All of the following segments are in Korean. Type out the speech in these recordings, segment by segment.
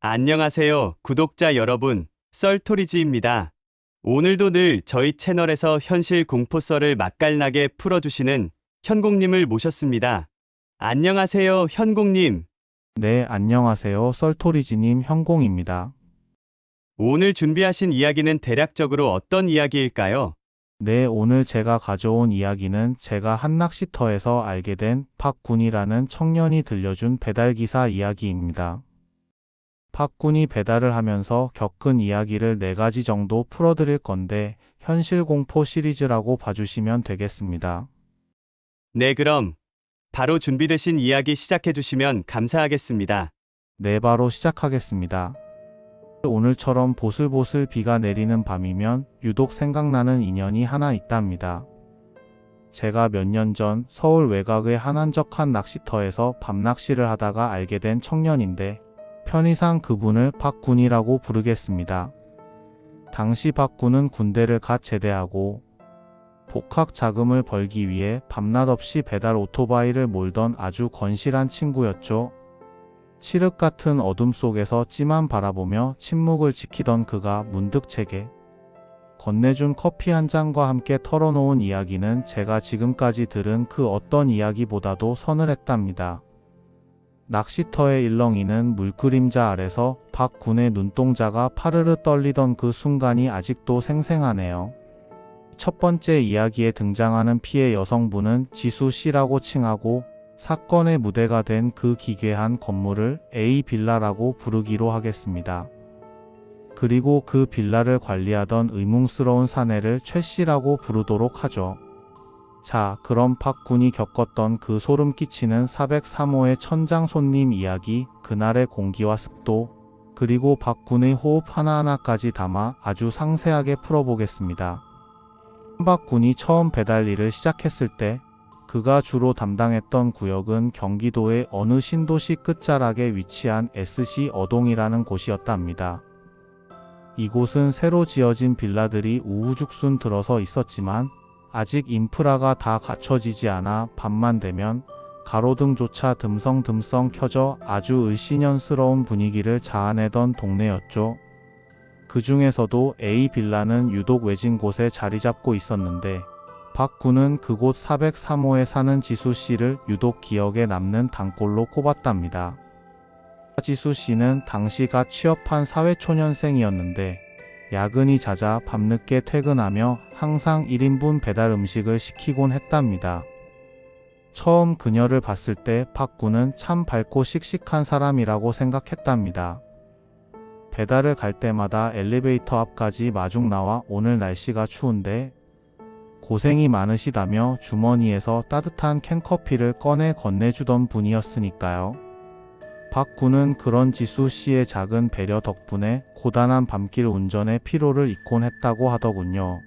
안녕하세요, 구독자 여러분. 썰토리지입니다. 오늘도 늘 저희 채널에서 현실 공포썰을 맛깔나게 풀어주시는 현공님을 모셨습니다. 안녕하세요, 현공님. 네, 안녕하세요. 썰토리지님 현공입니다. 오늘 준비하신 이야기는 대략적으로 어떤 이야기일까요? 네, 오늘 제가 가져온 이야기는 제가 한 낚시터에서 알게 된 박군이라는 청년이 들려준 배달기사 이야기입니다. 박군이 배달을 하면서 겪은 이야기를 4가지 정도 풀어드릴 건데 현실 공포 시리즈라고 봐주시면 되겠습니다. 네, 그럼 바로 준비되신 이야기 시작해 주시면 감사하겠습니다. 네, 바로 시작하겠습니다. 오늘처럼 보슬보슬 비가 내리는 밤이면 유독 생각나는 인연이 하나 있답니다. 제가 몇 년 전 서울 외곽의 한 한적한 낚시터에서 밤낚시를 하다가 알게 된 청년인데 편의상 그분을 박군이라고 부르겠습니다. 당시 박군은 군대를 갓 제대하고 복학 자금을 벌기 위해 밤낮 없이 배달 오토바이를 몰던 아주 건실한 친구였죠. 칠흑 같은 어둠 속에서 찌만 바라보며 침묵을 지키던 그가 문득 제게 건네준 커피 한 잔과 함께 털어놓은 이야기는 제가 지금까지 들은 그 어떤 이야기보다도 서늘했답니다. 낚시터의 일렁이는 물그림자 아래서 박군의 눈동자가 파르르 떨리던 그 순간이 아직도 생생하네요. 첫 번째 이야기에 등장하는 피해 여성분은 지수 씨라고 칭하고 사건의 무대가 된 그 기괴한 건물을 A 빌라라고 부르기로 하겠습니다. 그리고 그 빌라를 관리하던 의문스러운 사내를 최 씨라고 부르도록 하죠. 자, 그럼 박군이 겪었던 그 소름 끼치는 403호의 천장 손님 이야기, 그날의 공기와 습도, 그리고 박군의 호흡 하나하나까지 담아 아주 상세하게 풀어보겠습니다. 박군이 처음 배달 일을 시작했을 때 그가 주로 담당했던 구역은 경기도의 어느 신도시 끝자락에 위치한 SC 어동이라는 곳이었답니다. 이곳은 새로 지어진 빌라들이 우후죽순 들어서 있었지만 아직 인프라가 다 갖춰지지 않아 밤만 되면 가로등조차 듬성듬성 켜져 아주 을씨년스러운 분위기를 자아내던 동네였죠. 그 중에서도 A 빌라는 유독 외진 곳에 자리 잡고 있었는데 박군은 그곳 403호에 사는 지수 씨를 유독 기억에 남는 단골로 꼽았답니다. 지수 씨는 당시 갓 취업한 사회초년생이었는데 야근이 잦아 밤늦게 퇴근하며 항상 1인분 배달 음식을 시키곤 했답니다. 처음 그녀를 봤을 때 박군은 참 밝고 씩씩한 사람이라고 생각했답니다. 배달을 갈 때마다 엘리베이터 앞까지 마중 나와 오늘 날씨가 추운데 고생이 많으시다며 주머니에서 따뜻한 캔커피를 꺼내 건네주던 분이었으니까요. 박군은 그런 지수 씨의 작은 배려 덕분에 고단한 밤길 운전의 피로를 잊곤 했다고 하더군요.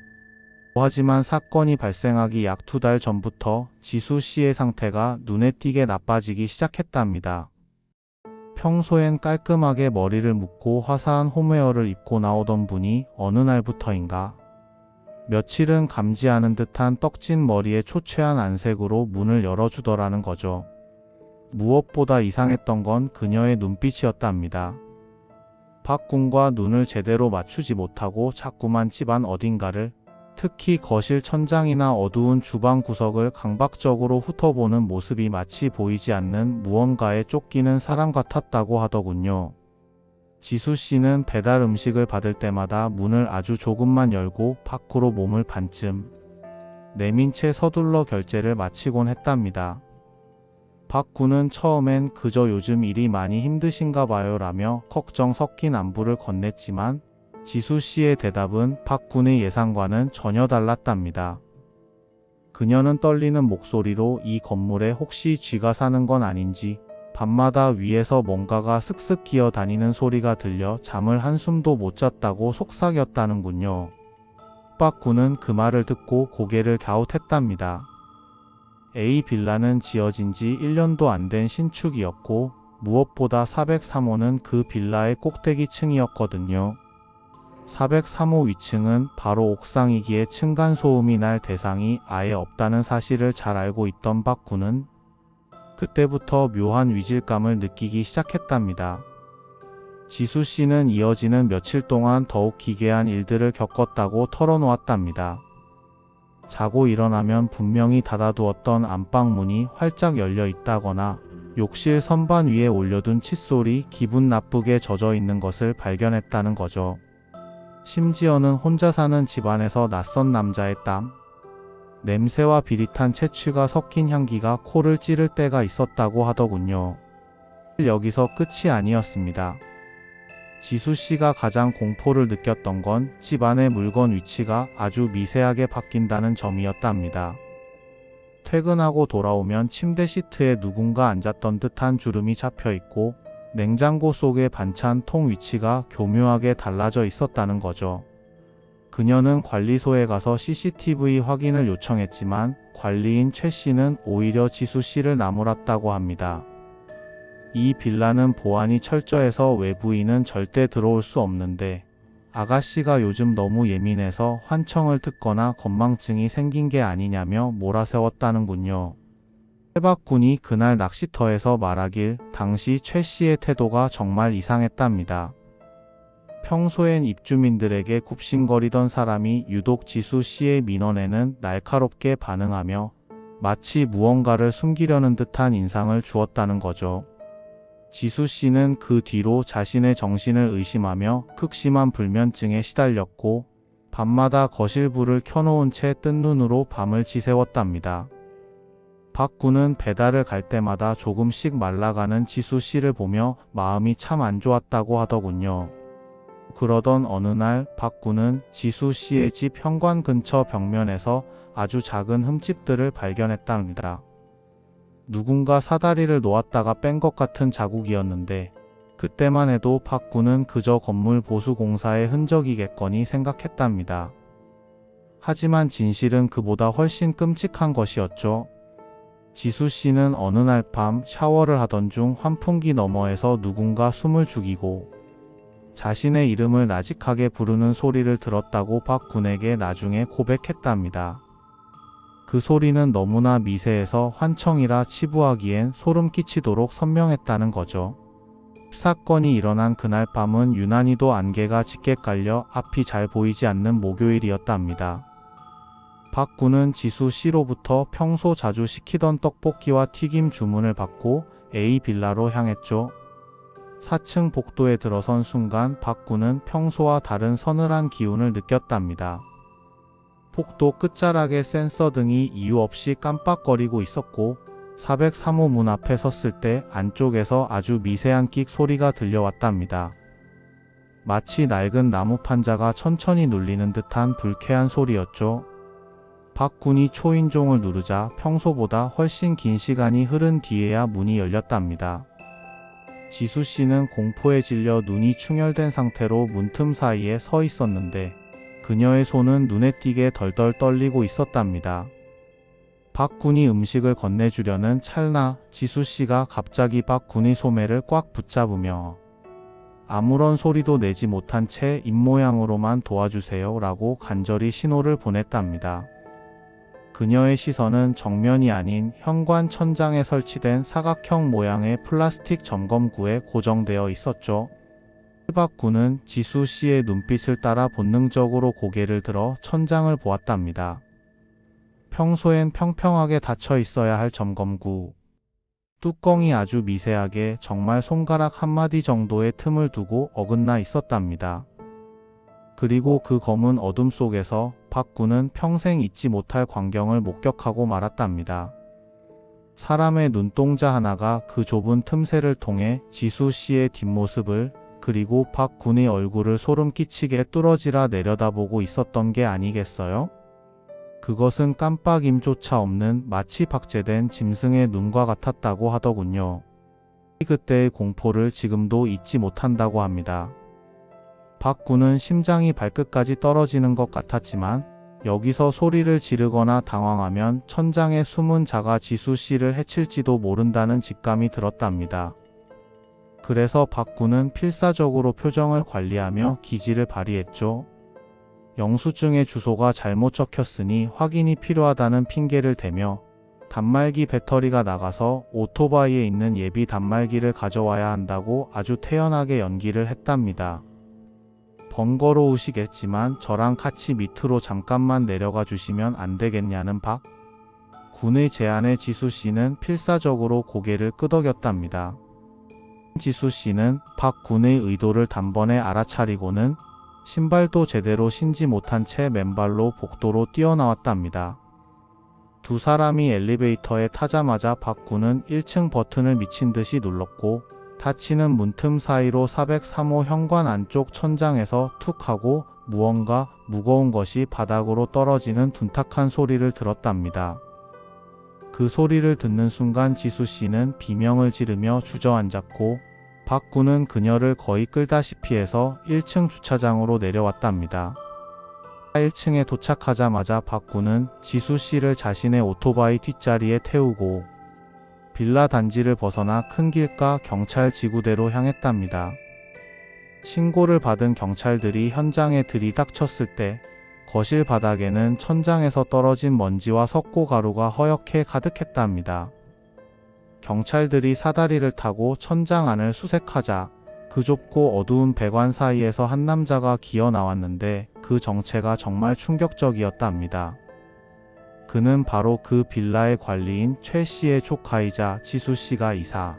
하지만 사건이 발생하기 약 2달 전부터 지수 씨의 상태가 눈에 띄게 나빠지기 시작했답니다. 평소엔 깔끔하게 머리를 묶고 화사한 홈웨어를 입고 나오던 분이 어느 날부터인가 며칠은 감지 않은 듯한 떡진 머리에 초췌한 안색으로 문을 열어주더라는 거죠. 무엇보다 이상했던 건 그녀의 눈빛이었답니다. 박군과 눈을 제대로 맞추지 못하고 자꾸만 집안 어딘가를, 특히 거실 천장이나 어두운 주방 구석을 강박적으로 훑어보는 모습이 마치 보이지 않는 무언가에 쫓기는 사람 같았다고 하더군요. 지수 씨는 배달 음식을 받을 때마다 문을 아주 조금만 열고 밖으로 몸을 반쯤 내민 채 서둘러 결제를 마치곤 했답니다. 박군은 처음엔 그저 요즘 일이 많이 힘드신가 봐요 라며 걱정 섞인 안부를 건넸지만 지수 씨의 대답은 박군의 예상과는 전혀 달랐답니다. 그녀는 떨리는 목소리로 이 건물에 혹시 쥐가 사는 건 아닌지, 밤마다 위에서 뭔가가 슥슥 기어다니는 소리가 들려 잠을 한숨도 못 잤다고 속삭였다는군요. 박군은 그 말을 듣고 고개를 갸웃했답니다. A 빌라는 지어진 지 1년도 안 된 신축이었고 무엇보다 403호는 그 빌라의 꼭대기층이었거든요. 403호 위층은 바로 옥상이기에 층간소음이 날 대상이 아예 없다는 사실을 잘 알고 있던 박군은 그때부터 묘한 위질감을 느끼기 시작했답니다. 지수 씨는 이어지는 며칠 동안 더욱 기괴한 일들을 겪었다고 털어놓았답니다. 자고 일어나면 분명히 닫아두었던 안방 문이 활짝 열려 있다거나 욕실 선반 위에 올려둔 칫솔이 기분 나쁘게 젖어 있는 것을 발견했다는 거죠. 심지어는 혼자 사는 집안에서 낯선 남자의 땀, 냄새와 비릿한 채취가 섞인 향기가 코를 찌를 때가 있었다고 하더군요. 여기서 끝이 아니었습니다. 지수 씨가 가장 공포를 느꼈던 건 집안의 물건 위치가 아주 미세하게 바뀐다는 점이었답니다. 퇴근하고 돌아오면 침대 시트에 누군가 앉았던 듯한 주름이 잡혀 있고 냉장고 속의 반찬 통 위치가 교묘하게 달라져 있었다는 거죠. 그녀는 관리소에 가서 CCTV 확인을 요청했지만 관리인 최 씨는 오히려 지수 씨를 나무랐다고 합니다. 이 빌라는 보안이 철저해서 외부인은 절대 들어올 수 없는데 아가씨가 요즘 너무 예민해서 환청을 듣거나 건망증이 생긴 게 아니냐며 몰아세웠다는군요. 해박군이 그날 낚시터에서 말하길 당시 최 씨의 태도가 정말 이상했답니다. 평소엔 입주민들에게 굽신거리던 사람이 유독 지수 씨의 민원에는 날카롭게 반응하며 마치 무언가를 숨기려는 듯한 인상을 주었다는 거죠. 지수 씨는 그 뒤로 자신의 정신을 의심하며 극심한 불면증에 시달렸고 밤마다 거실 불을 켜놓은 채 뜬 눈으로 밤을 지새웠답니다. 박 군은 배달을 갈 때마다 조금씩 말라가는 지수 씨를 보며 마음이 참 안 좋았다고 하더군요. 그러던 어느 날 박 군은 지수 씨의 집 현관 근처 벽면에서 아주 작은 흠집들을 발견했답니다. 누군가 사다리를 놓았다가 뺀 것 같은 자국이었는데 그때만 해도 박 군은 그저 건물 보수 공사의 흔적이겠거니 생각했답니다. 하지만 진실은 그보다 훨씬 끔찍한 것이었죠. 지수 씨는 어느 날 밤 샤워를 하던 중 환풍기 너머에서 누군가 숨을 죽이고 자신의 이름을 나직하게 부르는 소리를 들었다고 박 군에게 나중에 고백했답니다. 그 소리는 너무나 미세해서 환청이라 치부하기엔 소름 끼치도록 선명했다는 거죠. 사건이 일어난 그날 밤은 유난히도 안개가 짙게 깔려 앞이 잘 보이지 않는 목요일이었답니다. 박 군은 지수 씨로부터 평소 자주 시키던 떡볶이와 튀김 주문을 받고 A 빌라로 향했죠. 4층 복도에 들어선 순간 박 군은 평소와 다른 서늘한 기운을 느꼈답니다. 복도 끝자락에 센서 등이 이유 없이 깜빡거리고 있었고 403호 문 앞에 섰을 때 안쪽에서 아주 미세한 끽 소리가 들려왔답니다. 마치 낡은 나무 판자가 천천히 눌리는 듯한 불쾌한 소리였죠. 박 군이 초인종을 누르자 평소보다 훨씬 긴 시간이 흐른 뒤에야 문이 열렸답니다. 지수 씨는 공포에 질려 눈이 충혈된 상태로 문틈 사이에 서 있었는데 그녀의 손은 눈에 띄게 덜덜 떨리고 있었답니다. 박 군이 음식을 건네주려는 찰나 지수 씨가 갑자기 박 군의 소매를 꽉 붙잡으며 아무런 소리도 내지 못한 채 입모양으로만 도와주세요 라고 간절히 신호를 보냈답니다. 그녀의 시선은 정면이 아닌 현관 천장에 설치된 사각형 모양의 플라스틱 점검구에 고정되어 있었죠. 박 군은 지수 씨의 눈빛을 따라 본능적으로 고개를 들어 천장을 보았답니다. 평소엔 평평하게 닫혀 있어야 할 점검구. 뚜껑이 아주 미세하게 정말 손가락 한마디 정도의 틈을 두고 어긋나 있었답니다. 그리고 그 검은 어둠 속에서 박 군은 평생 잊지 못할 광경을 목격하고 말았답니다. 사람의 눈동자 하나가 그 좁은 틈새를 통해 지수 씨의 뒷모습을 그리고 박 군의 얼굴을 소름 끼치게 뚫어지라 내려다보고 있었던 게 아니겠어요? 그것은 깜빡임조차 없는 마치 박제된 짐승의 눈과 같았다고 하더군요. 그때의 공포를 지금도 잊지 못한다고 합니다. 박 군은 심장이 발끝까지 떨어지는 것 같았지만 여기서 소리를 지르거나 당황하면 천장의 숨은 자가 지수 씨를 해칠지도 모른다는 직감이 들었답니다. 그래서 박 군은 필사적으로 표정을 관리하며 기지를 발휘했죠. 영수증의 주소가 잘못 적혔으니 확인이 필요하다는 핑계를 대며 단말기 배터리가 나가서 오토바이에 있는 예비 단말기를 가져와야 한다고 아주 태연하게 연기를 했답니다. 번거로우시겠지만 저랑 같이 밑으로 잠깐만 내려가 주시면 안 되겠냐는 박 군의 제안에 지수 씨는 필사적으로 고개를 끄덕였답니다. 지수 씨는 박 군의 의도를 단번에 알아차리고는 신발도 제대로 신지 못한 채 맨발로 복도로 뛰어나왔답니다. 두 사람이 엘리베이터에 타자마자 박 군은 1층 버튼을 미친 듯이 눌렀고 닫히는 문틈 사이로 403호 현관 안쪽 천장에서 툭 하고 무언가 무거운 것이 바닥으로 떨어지는 둔탁한 소리를 들었답니다. 그 소리를 듣는 순간 지수 씨는 비명을 지르며 주저앉았고 박 군은 그녀를 거의 끌다시피 해서 1층 주차장으로 내려왔답니다. 1층에 도착하자마자 박 군은 지수 씨를 자신의 오토바이 뒷자리에 태우고 빌라 단지를 벗어나 큰 길가 경찰 지구대로 향했답니다. 신고를 받은 경찰들이 현장에 들이닥쳤을 때 거실 바닥에는 천장에서 떨어진 먼지와 석고가루가 허옇게 가득했답니다. 경찰들이 사다리를 타고 천장 안을 수색하자 그 좁고 어두운 배관 사이에서 한 남자가 기어 나왔는데 그 정체가 정말 충격적이었답니다. 그는 바로 그 빌라의 관리인 최 씨의 조카이자 지수 씨가 이사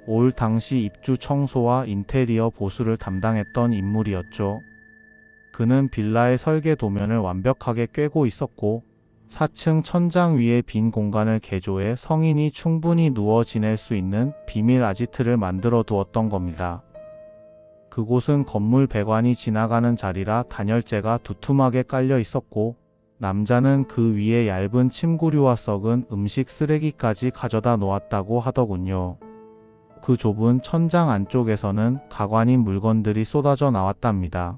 올 당시 입주 청소와 인테리어 보수를 담당했던 인물이었죠. 그는 빌라의 설계 도면을 완벽하게 꿰고 있었고 4층 천장 위에 빈 공간을 개조해 성인이 충분히 누워 지낼 수 있는 비밀 아지트를 만들어 두었던 겁니다. 그곳은 건물 배관이 지나가는 자리라 단열재가 두툼하게 깔려 있었고 남자는 그 위에 얇은 침구류와 썩은 음식 쓰레기까지 가져다 놓았다고 하더군요. 그 좁은 천장 안쪽에서는 가관인 물건들이 쏟아져 나왔답니다.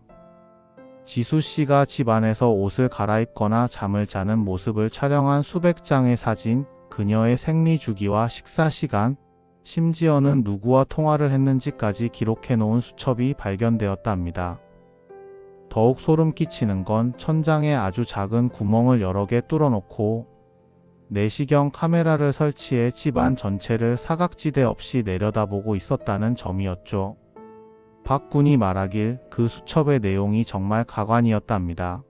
지수 씨가 집 안에서 옷을 갈아입거나 잠을 자는 모습을 촬영한 수백 장의 사진, 그녀의 생리 주기와 식사 시간, 심지어는 누구와 통화를 했는지까지 기록해 놓은 수첩이 발견되었답니다. 더욱 소름 끼치는 건 천장에 아주 작은 구멍을 여러 개 뚫어놓고 내시경 카메라를 설치해 집 안 전체를 사각지대 없이 내려다보고 있었다는 점이었죠. 박 군이 말하길 그 수첩의 내용이 정말 가관이었답니다.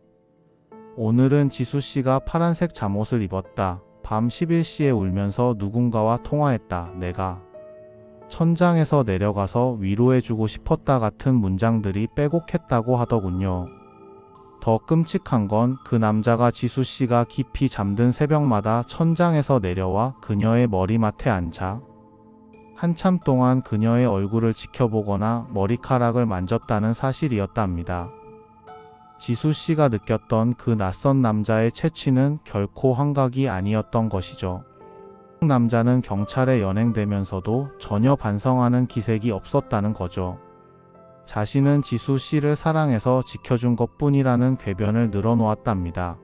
오늘은 지수 씨가 파란색 잠옷을 입었다. 밤 11시에 울면서 누군가와 통화했다. 내가 천장에서 내려가서 위로해주고 싶었다 같은 문장들이 빼곡했다고 하더군요. 더 끔찍한 건 그 남자가 지수 씨가 깊이 잠든 새벽마다 천장에서 내려와 그녀의 머리맡에 앉아 한참 동안 그녀의 얼굴을 지켜보거나 머리카락을 만졌다는 사실이었답니다. 지수 씨가 느꼈던 그 낯선 남자의 채취는 결코 환각이 아니었던 것이죠. 남자는 경찰에 연행되면서도 전혀 반성하는 기색이 없었다는 거죠. 자신은 지수 씨를 사랑해서 지켜준 것뿐이라는 궤변을 늘어놓았답니다.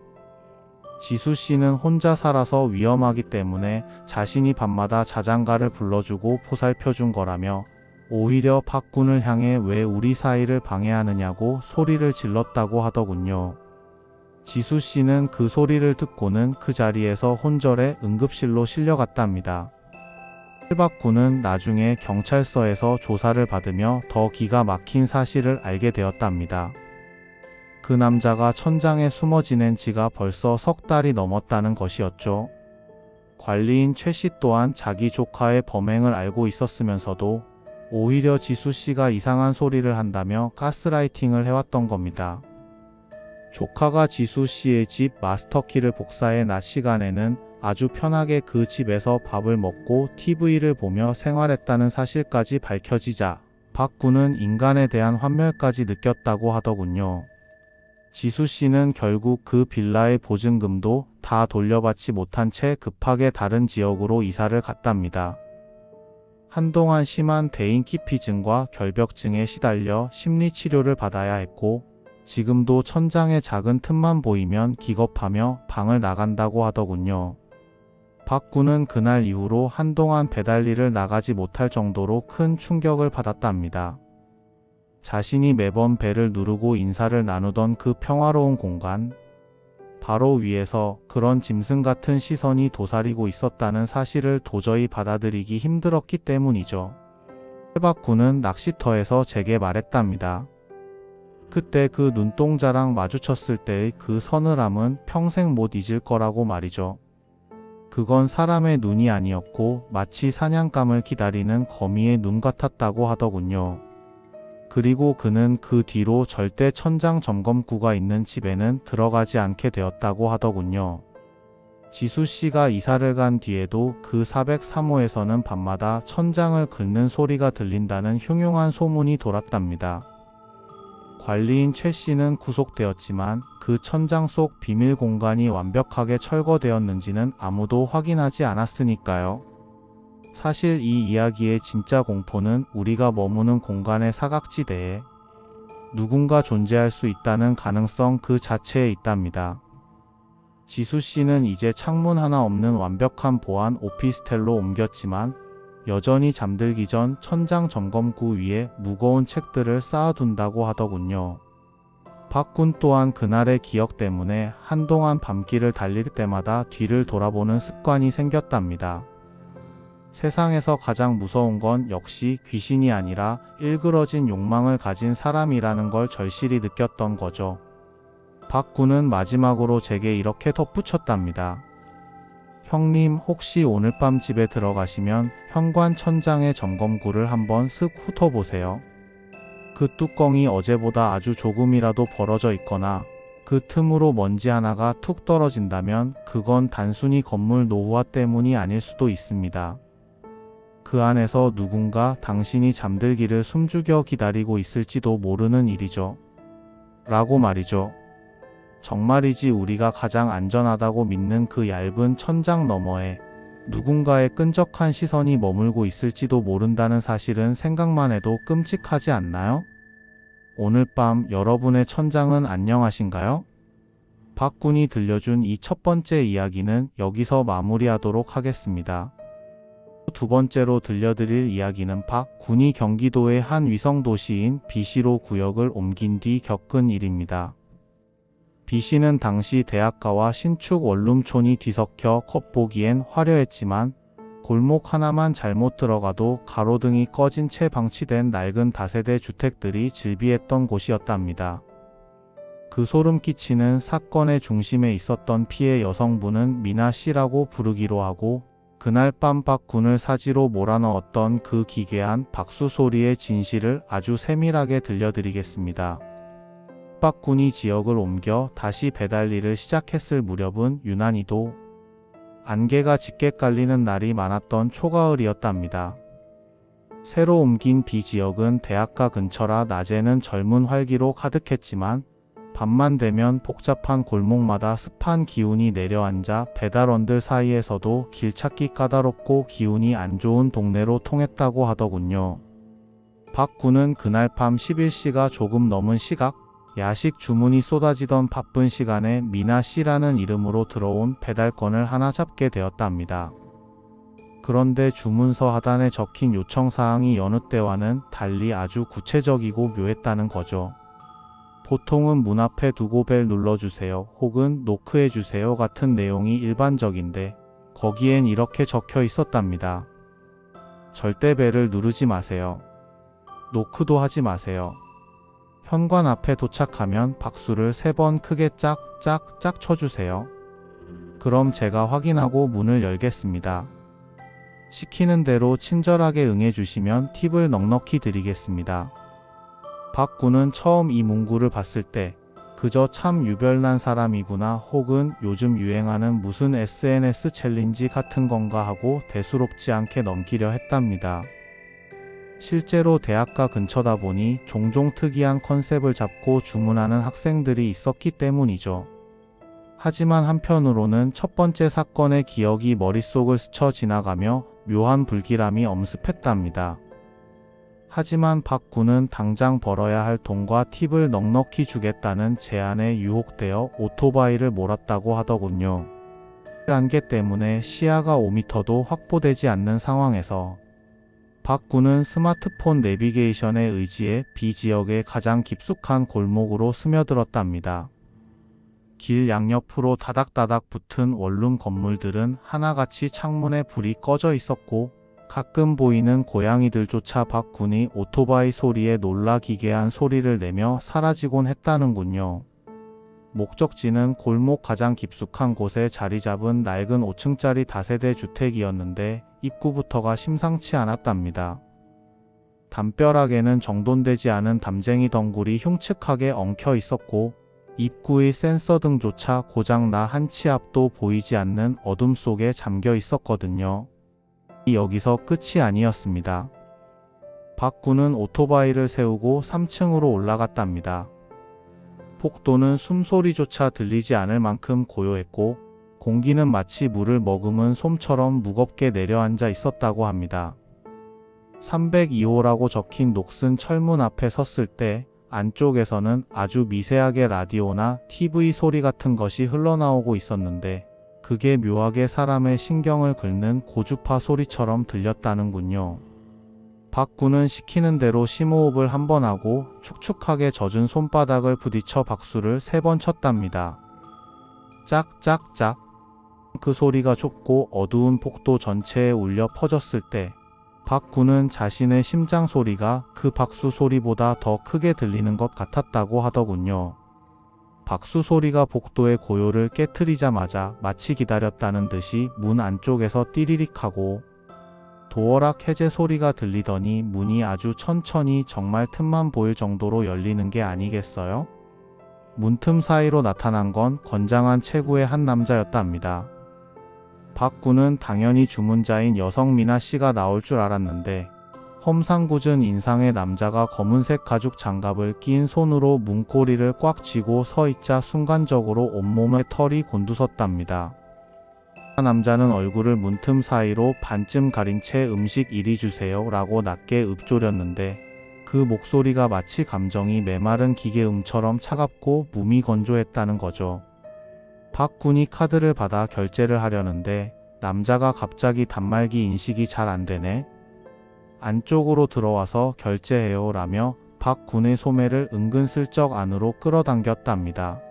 지수 씨는 혼자 살아서 위험하기 때문에 자신이 밤마다 자장가를 불러주고 보살펴준 거라며 오히려 박 군을 향해 왜 우리 사이를 방해하느냐고 소리를 질렀다고 하더군요. 지수 씨는 그 소리를 듣고는 그 자리에서 혼절해 응급실로 실려갔답니다. 박 군은 나중에 경찰서에서 조사를 받으며 더 기가 막힌 사실을 알게 되었답니다. 그 남자가 천장에 숨어 지낸 지가 벌써 석 달이 넘었다는 것이었죠. 관리인 최 씨 또한 자기 조카의 범행을 알고 있었으면서도 오히려 지수 씨가 이상한 소리를 한다며 가스라이팅을 해왔던 겁니다. 조카가 지수 씨의 집 마스터키를 복사해 낮 시간에는 아주 편하게 그 집에서 밥을 먹고 TV를 보며 생활했다는 사실까지 밝혀지자 박 군은 인간에 대한 환멸까지 느꼈다고 하더군요. 지수 씨는 결국 그 빌라의 보증금도 다 돌려받지 못한 채 급하게 다른 지역으로 이사를 갔답니다. 한동안 심한 대인기피증과 결벽증에 시달려 심리치료를 받아야 했고 지금도 천장에 작은 틈만 보이면 기겁하며 방을 나간다고 하더군요. 박 군은 그날 이후로 한동안 배달일을 나가지 못할 정도로 큰 충격을 받았답니다. 자신이 매번 벨을 누르고 인사를 나누던 그 평화로운 공간, 바로 위에서 그런 짐승 같은 시선이 도사리고 있었다는 사실을 도저히 받아들이기 힘들었기 때문이죠. 해박군은 낚시터에서 제게 말했답니다. 그때 그 눈동자랑 마주쳤을 때의 그 서늘함은 평생 못 잊을 거라고 말이죠. 그건 사람의 눈이 아니었고 마치 사냥감을 기다리는 거미의 눈 같았다고 하더군요. 그리고 그는 그 뒤로 절대 천장 점검구가 있는 집에는 들어가지 않게 되었다고 하더군요. 지수 씨가 이사를 간 뒤에도 그 403호에서는 밤마다 천장을 긁는 소리가 들린다는 흉흉한 소문이 돌았답니다. 관리인 최 씨는 구속되었지만 그 천장 속 비밀 공간이 완벽하게 철거되었는지는 아무도 확인하지 않았으니까요. 사실 이 이야기의 진짜 공포는 우리가 머무는 공간의 사각지대에 누군가 존재할 수 있다는 가능성 그 자체에 있답니다. 지수 씨는 이제 창문 하나 없는 완벽한 보안 오피스텔로 옮겼지만 여전히 잠들기 전 천장 점검구 위에 무거운 책들을 쌓아둔다고 하더군요. 박군 또한 그날의 기억 때문에 한동안 밤길을 달릴 때마다 뒤를 돌아보는 습관이 생겼답니다. 세상에서 가장 무서운 건 역시 귀신이 아니라 일그러진 욕망을 가진 사람이라는 걸 절실히 느꼈던 거죠. 박군은 마지막으로 제게 이렇게 덧붙였답니다. 형님, 혹시 오늘 밤 집에 들어가시면 현관 천장의 점검구를 한번 쓱 훑어보세요. 그 뚜껑이 어제보다 아주 조금이라도 벌어져 있거나 그 틈으로 먼지 하나가 툭 떨어진다면 그건 단순히 건물 노후화 때문이 아닐 수도 있습니다. 그 안에서 누군가 당신이 잠들기를 숨죽여 기다리고 있을지도 모르는 일이죠. 라고 말이죠. 정말이지 우리가 가장 안전하다고 믿는 그 얇은 천장 너머에 누군가의 끈적한 시선이 머물고 있을지도 모른다는 사실은 생각만 해도 끔찍하지 않나요? 오늘 밤 여러분의 천장은 안녕하신가요? 박군이 들려준 이 첫 번째 이야기는 여기서 마무리하도록 하겠습니다. 두 번째로 들려드릴 이야기는 박군이 경기도의 한 위성도시인 비시로 구역을 옮긴 뒤 겪은 일입니다. 비시는 당시 대학가와 신축 원룸촌이 뒤섞여 겉보기엔 화려했지만 골목 하나만 잘못 들어가도 가로등이 꺼진 채 방치된 낡은 다세대 주택들이 즐비했던 곳이었답니다. 그 소름 끼치는 사건의 중심에 있었던 피해 여성분은 미나 씨라고 부르기로 하고 그날 밤 박군을 사지로 몰아넣었던 그 기괴한 박수 소리의 진실을 아주 세밀하게 들려드리겠습니다. 박군이 지역을 옮겨 다시 배달 일을 시작했을 무렵은 유난히도 안개가 짙게 깔리는 날이 많았던 초가을이었답니다. 새로 옮긴 B 지역은 대학가 근처라 낮에는 젊은 활기로 가득했지만 밤만 되면 복잡한 골목마다 습한 기운이 내려앉아 배달원들 사이에서도 길 찾기 까다롭고 기운이 안 좋은 동네로 통했다고 하더군요. 박군은 그날 밤 11시가 조금 넘은 시각, 야식 주문이 쏟아지던 바쁜 시간에 미나 씨라는 이름으로 들어온 배달건을 하나 잡게 되었답니다. 그런데 주문서 하단에 적힌 요청사항이 여느 때와는 달리 아주 구체적이고 묘했다는 거죠. 보통은 문 앞에 두고 벨 눌러주세요 혹은 노크해주세요 같은 내용이 일반적인데 거기엔 이렇게 적혀 있었답니다. 절대 벨을 누르지 마세요. 노크도 하지 마세요. 현관 앞에 도착하면 박수를 3번 크게 짝짝짝 쳐주세요. 그럼 제가 확인하고 문을 열겠습니다. 시키는 대로 친절하게 응해주시면 팁을 넉넉히 드리겠습니다. 박군은 처음 이 문구를 봤을 때 그저 참 유별난 사람이구나 혹은 요즘 유행하는 무슨 SNS 챌린지 같은 건가 하고 대수롭지 않게 넘기려 했답니다. 실제로 대학가 근처다 보니 종종 특이한 컨셉을 잡고 주문하는 학생들이 있었기 때문이죠. 하지만 한편으로는 첫 번째 사건의 기억이 머릿속을 스쳐 지나가며 묘한 불길함이 엄습했답니다. 하지만 박군은 당장 벌어야 할 돈과 팁을 넉넉히 주겠다는 제안에 유혹되어 오토바이를 몰았다고 하더군요. 안개 때문에 시야가 5m도 확보되지 않는 상황에서 박군은 스마트폰 내비게이션에 의지해 B 지역의 가장 깊숙한 골목으로 스며들었답니다. 길 양옆으로 다닥다닥 붙은 원룸 건물들은 하나같이 창문에 불이 꺼져 있었고 가끔 보이는 고양이들조차 박군이 오토바이 소리에 놀라 기괴한 소리를 내며 사라지곤 했다는군요. 목적지는 골목 가장 깊숙한 곳에 자리 잡은 낡은 5층짜리 다세대 주택이었는데 입구부터가 심상치 않았답니다. 담벼락에는 정돈되지 않은 담쟁이 덩굴이 흉측하게 엉켜 있었고 입구의 센서 등조차 고장나 한 치 앞도 보이지 않는 어둠 속에 잠겨 있었거든요. 여기서 끝이 아니었습니다. 박군은 오토바이를 세우고 3층으로 올라갔답니다. 폭도는 숨소리조차 들리지 않을 만큼 고요했고 공기는 마치 물을 머금은 솜처럼 무겁게 내려앉아 있었다고 합니다. 302호라고 적힌 녹슨 철문 앞에 섰을 때 안쪽에서는 아주 미세하게 라디오나 TV 소리 같은 것이 흘러나오고 있었는데 그게 묘하게 사람의 신경을 긁는 고주파 소리처럼 들렸다는군요. 박군은 시키는 대로 심호흡을 한 번 하고 축축하게 젖은 손바닥을 부딪혀 박수를 3번 쳤답니다. 짝짝짝. 그 소리가 좁고 어두운 폭도 전체에 울려 퍼졌을 때 박군은 자신의 심장 소리가 그 박수 소리보다 더 크게 들리는 것 같았다고 하더군요. 박수 소리가 복도의 고요를 깨트리자마자 마치 기다렸다는 듯이 문 안쪽에서 띠리릭하고 도어락 해제 소리가 들리더니 문이 아주 천천히 정말 틈만 보일 정도로 열리는 게 아니겠어요? 문틈 사이로 나타난 건 건장한 체구의 한 남자였답니다. 박군은 당연히 주문자인 여성 미나 씨가 나올 줄 알았는데 험상궂은 인상의 남자가 검은색 가죽 장갑을 낀 손으로 문고리를 꽉 쥐고 서 있자 순간적으로 온몸에 털이 곤두섰답니다. 남자는 얼굴을 문틈 사이로 반쯤 가린 채 음식 이리 주세요 라고 낮게 읊조렸는데 그 목소리가 마치 감정이 메마른 기계음처럼 차갑고 무미건조했다는 거죠. 박군이 카드를 받아 결제를 하려는데 남자가 갑자기 단말기 인식이 잘 안되네. 안쪽으로 들어와서 결제해요 라며 박군의 소매를 은근슬쩍 안으로 끌어당겼답니다.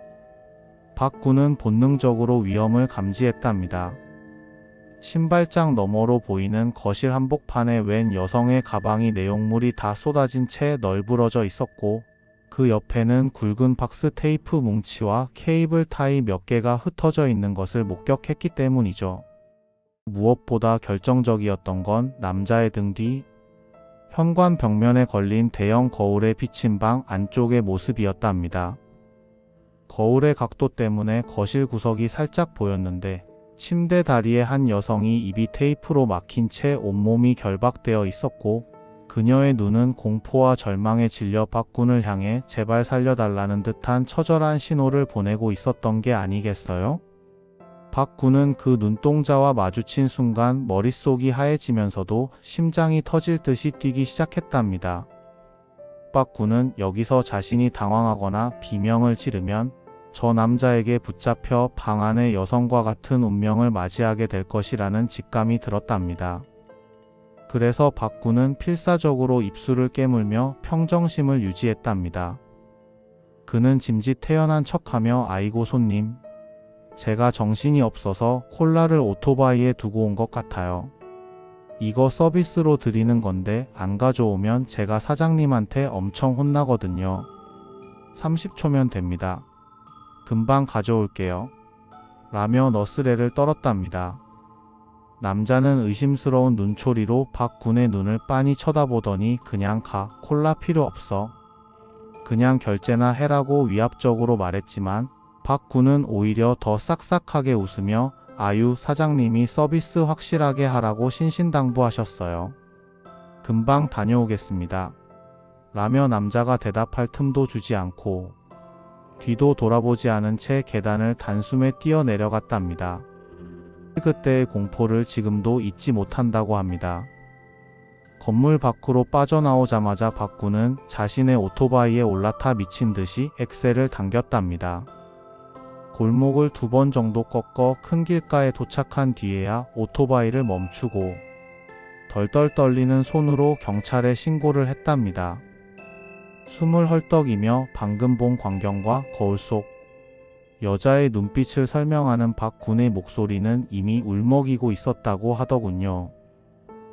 박군은 본능적으로 위험을 감지했답니다. 신발장 너머로 보이는 거실 한복판에 웬 여성의 가방이 내용물이 다 쏟아진 채 널브러져 있었고 그 옆에는 굵은 박스 테이프 뭉치와 케이블 타이 몇 개가 흩어져 있는 것을 목격했기 때문이죠. 무엇보다 결정적이었던 건 남자의 등 뒤 현관 벽면에 걸린 대형 거울에 비친 방 안쪽의 모습이었답니다. 거울의 각도 때문에 거실 구석이 살짝 보였는데 침대 다리에 한 여성이 입이 테이프로 막힌 채 온몸이 결박되어 있었고 그녀의 눈은 공포와 절망에 질려 박군을 향해 제발 살려달라는 듯한 처절한 신호를 보내고 있었던 게 아니겠어요? 박군은 그 눈동자와 마주친 순간 머릿속이 하얘지면서도 심장이 터질 듯이 뛰기 시작했답니다. 박군은 여기서 자신이 당황하거나 비명을 지르면 저 남자에게 붙잡혀 방 안의 여성과 같은 운명을 맞이하게 될 것이라는 직감이 들었답니다. 그래서 박군은 필사적으로 입술을 깨물며 평정심을 유지했답니다. 그는 짐짓 태연한 척하며 아이고 손님, 제가 정신이 없어서 콜라를 오토바이에 두고 온 것 같아요. 이거 서비스로 드리는 건데 안 가져오면 제가 사장님한테 엄청 혼나거든요. 30초면 됩니다. 금방 가져올게요. 라며 너스레를 떨었답니다. 남자는 의심스러운 눈초리로 박군의 눈을 빤히 쳐다보더니 그냥 가, 콜라 필요 없어. 그냥 결제나 해라고 위압적으로 말했지만 박군은 오히려 더 싹싹하게 웃으며 아유 사장님이 서비스 확실하게 하라고 신신당부하셨어요. 금방 다녀오겠습니다. 라며 남자가 대답할 틈도 주지 않고 뒤도 돌아보지 않은 채 계단을 단숨에 뛰어내려갔답니다. 그때의 공포를 지금도 잊지 못한다고 합니다. 건물 밖으로 빠져나오자마자 박군은 자신의 오토바이에 올라타 미친 듯이 엑셀을 당겼답니다. 골목을 2번 정도 꺾어 큰 길가에 도착한 뒤에야 오토바이를 멈추고 덜덜 떨리는 손으로 경찰에 신고를 했답니다. 숨을 헐떡이며 방금 본 광경과 거울 속 여자의 눈빛을 설명하는 박 군의 목소리는 이미 울먹이고 있었다고 하더군요.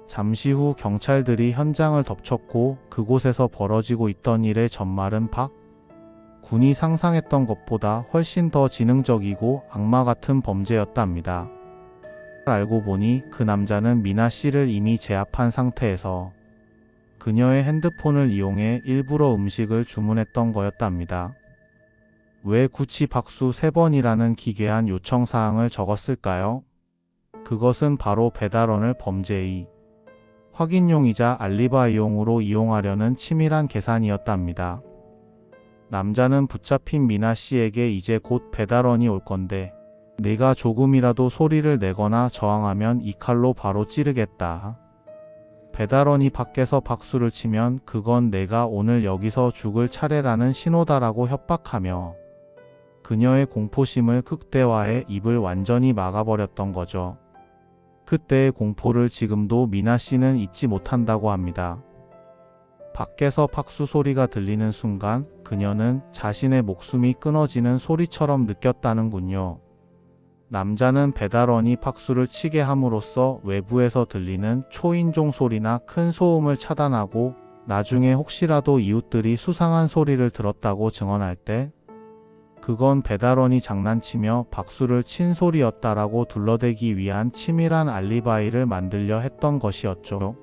잠시 후 경찰들이 현장을 덮쳤고 그곳에서 벌어지고 있던 일의 전말은 박 군이 상상했던 것보다 훨씬 더 지능적이고 악마 같은 범죄였답니다. 알고 보니 그 남자는 미나 씨를 이미 제압한 상태에서 그녀의 핸드폰을 이용해 일부러 음식을 주문했던 거였답니다. 왜 굳이 박수 3번이라는 기괴한 요청사항을 적었을까요? 그것은 바로 배달원을 범죄의 확인용이자 알리바이용으로 이용하려는 치밀한 계산이었답니다. 남자는 붙잡힌 미나 씨에게 이제 곧 배달원이 올 건데 네가 조금이라도 소리를 내거나 저항하면 이 칼로 바로 찌르겠다. 배달원이 밖에서 박수를 치면 그건 내가 오늘 여기서 죽을 차례라는 신호다라고 협박하며 그녀의 공포심을 극대화해 입을 완전히 막아버렸던 거죠. 그때의 공포를 지금도 미나 씨는 잊지 못한다고 합니다. 밖에서 박수 소리가 들리는 순간 그녀는 자신의 목숨이 끊어지는 소리처럼 느꼈다는군요. 남자는 배달원이 박수를 치게 함으로써 외부에서 들리는 초인종 소리나 큰 소음을 차단하고 나중에 혹시라도 이웃들이 수상한 소리를 들었다고 증언할 때 그건 배달원이 장난치며 박수를 친 소리였다라고 둘러대기 위한 치밀한 알리바이를 만들려 했던 것이었죠.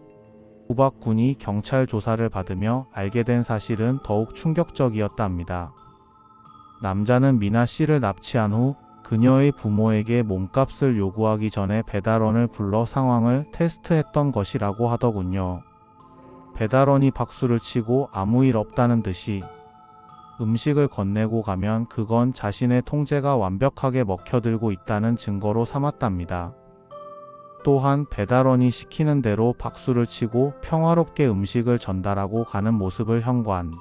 우박군이 경찰 조사를 받으며 알게 된 사실은 더욱 충격적이었답니다. 남자는 미나 씨를 납치한 후 그녀의 부모에게 몸값을 요구하기 전에 배달원을 불러 상황을 테스트했던 것이라고 하더군요. 배달원이 박수를 치고 아무 일 없다는 듯이 음식을 건네고 가면 그건 자신의 통제가 완벽하게 먹혀들고 있다는 증거로 삼았답니다. 또한 배달원이 시키는 대로 박수를 치고 평화롭게 음식을 전달하고 가는 모습을 현관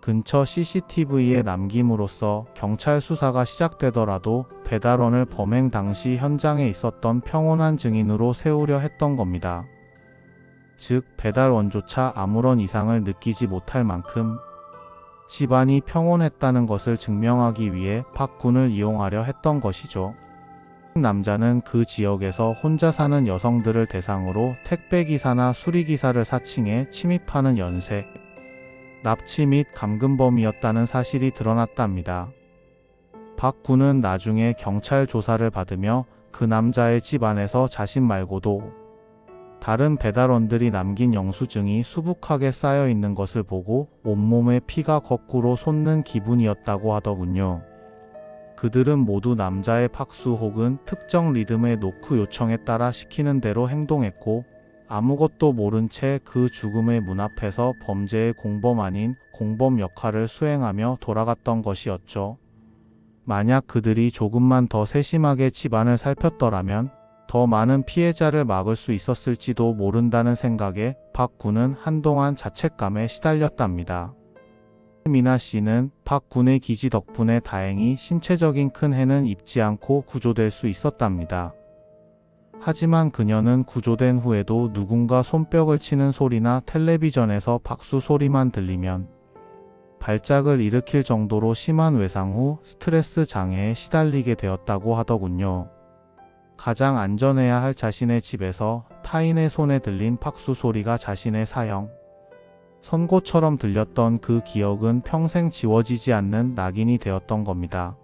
근처 CCTV에 남김으로써 경찰 수사가 시작되더라도 배달원을 범행 당시 현장에 있었던 평온한 증인으로 세우려 했던 겁니다. 즉 배달원조차 아무런 이상을 느끼지 못할 만큼 집안이 평온했다는 것을 증명하기 위해 박 군을 이용하려 했던 것이죠. 남자는 그 지역에서 혼자 사는 여성들을 대상으로 택배기사나 수리기사를 사칭해 침입하는 연쇄 납치 및 감금범이었다는 사실이 드러났답니다. 박 군은 나중에 경찰 조사를 받으며 그 남자의 집 안에서 자신 말고도 다른 배달원들이 남긴 영수증이 수북하게 쌓여 있는 것을 보고 온몸에 피가 거꾸로 솟는 기분이었다고 하더군요. 그들은 모두 남자의 박수 혹은 특정 리듬의 노크 요청에 따라 시키는 대로 행동했고 아무것도 모른 채 그 죽음의 문 앞에서 범죄의 공범 아닌 공범 역할을 수행하며 돌아갔던 것이었죠. 만약 그들이 조금만 더 세심하게 집안을 살폈더라면 더 많은 피해자를 막을 수 있었을지도 모른다는 생각에 박 군은 한동안 자책감에 시달렸답니다. 미나 씨는 박 군의 기지 덕분에 다행히 신체적인 큰 해는 입지 않고 구조될 수 있었답니다. 하지만 그녀는 구조된 후에도 누군가 손뼉을 치는 소리나 텔레비전에서 박수 소리만 들리면 발작을 일으킬 정도로 심한 외상 후 스트레스 장애에 시달리게 되었다고 하더군요. 가장 안전해야 할 자신의 집에서 타인의 손에 들린 박수 소리가 자신의 사형 선고처럼 들렸던 그 기억은 평생 지워지지 않는 낙인이 되었던 겁니다.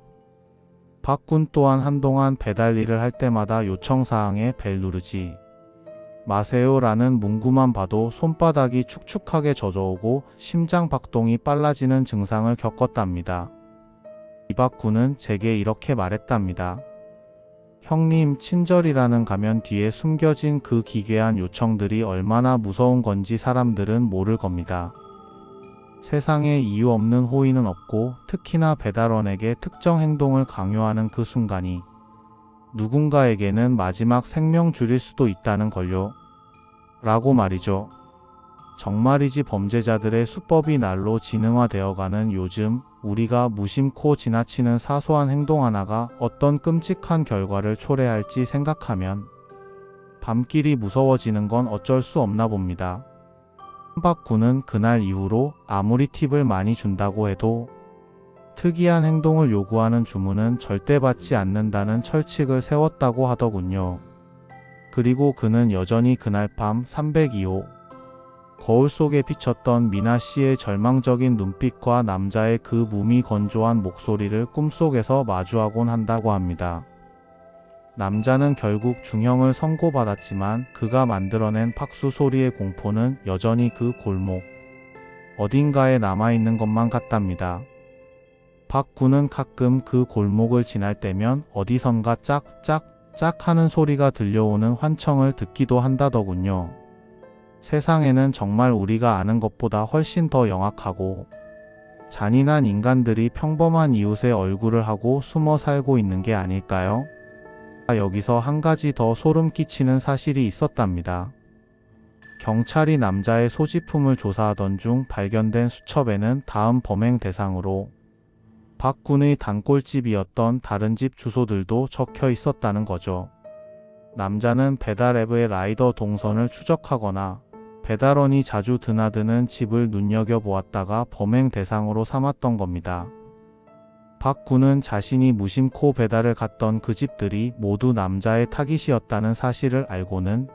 박 군 또한 한동안 배달 일을 할 때마다 요청사항에 벨 누르지 마세요 라는 문구만 봐도 손바닥이 축축하게 젖어오고 심장 박동이 빨라지는 증상을 겪었답니다. 이 박 군은 제게 이렇게 말했답니다. 형님, 친절이라는 가면 뒤에 숨겨진 그 기괴한 요청들이 얼마나 무서운 건지 사람들은 모를 겁니다. 세상에 이유 없는 호의는 없고 특히나 배달원에게 특정 행동을 강요하는 그 순간이 누군가에게는 마지막 생명줄일 수도 있다는 걸요. 라고 말이죠. 정말이지 범죄자들의 수법이 날로 지능화되어가는 요즘 우리가 무심코 지나치는 사소한 행동 하나가 어떤 끔찍한 결과를 초래할지 생각하면 밤길이 무서워지는 건 어쩔 수 없나 봅니다. 박 군은 그날 이후로 아무리 팁을 많이 준다고 해도 특이한 행동을 요구하는 주문은 절대 받지 않는다는 철칙을 세웠다고 하더군요. 그리고 그는 여전히 그날 밤 302호 거울 속에 비쳤던 미나 씨의 절망적인 눈빛과 남자의 그 무미건조한 목소리를 꿈속에서 마주하곤 한다고 합니다. 남자는 결국 중형을 선고받았지만 그가 만들어낸 팍수 소리의 공포는 여전히 그 골목 어딘가에 남아있는 것만 같답니다. 박 군은 가끔 그 골목을 지날 때면 어디선가 짝짝짝 하는 소리가 들려오는 환청을 듣기도 한다더군요. 세상에는 정말 우리가 아는 것보다 훨씬 더 영악하고 잔인한 인간들이 평범한 이웃의 얼굴을 하고 숨어 살고 있는 게 아닐까요? 여기서 한 가지 더 소름 끼치는 사실이 있었답니다. 경찰이 남자의 소지품을 조사하던 중 발견된 수첩에는 다음 범행 대상으로 박 군의 단골집이었던 다른 집 주소들도 적혀 있었다는 거죠. 남자는 배달 앱의 라이더 동선을 추적하거나 배달원이 자주 드나드는 집을 눈여겨보았다가 범행 대상으로 삼았던 겁니다. 박 군은 자신이 무심코 배달을 갔던 그 집들이 모두 남자의 타깃이었다는 사실을 알고는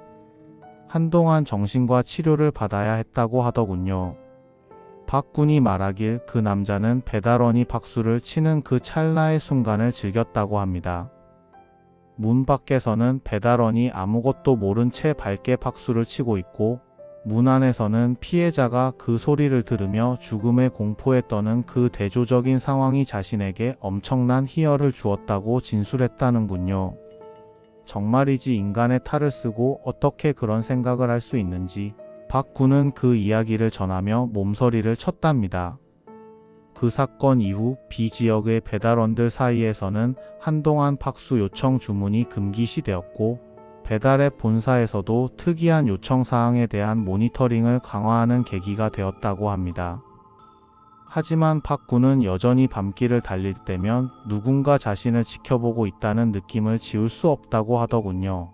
한동안 정신과 치료를 받아야 했다고 하더군요. 박 군이 말하길 그 남자는 배달원이 박수를 치는 그 찰나의 순간을 즐겼다고 합니다. 문 밖에서는 배달원이 아무것도 모른 채 밝게 박수를 치고 있고 문 안에서는 피해자가 그 소리를 들으며 죽음의 공포에 떠는 그 대조적인 상황이 자신에게 엄청난 희열을 주었다고 진술했다는군요. 정말이지 인간의 탈을 쓰고 어떻게 그런 생각을 할 수 있는지 박 군은 그 이야기를 전하며 몸서리를 쳤답니다. 그 사건 이후 B 지역의 배달원들 사이에서는 한동안 박수 요청 주문이 금기시되었고 배달앱 본사에서도 특이한 요청 사항에 대한 모니터링을 강화하는 계기가 되었다고 합니다. 하지만 박 군은 여전히 밤길을 달릴 때면 누군가 자신을 지켜보고 있다는 느낌을 지울 수 없다고 하더군요.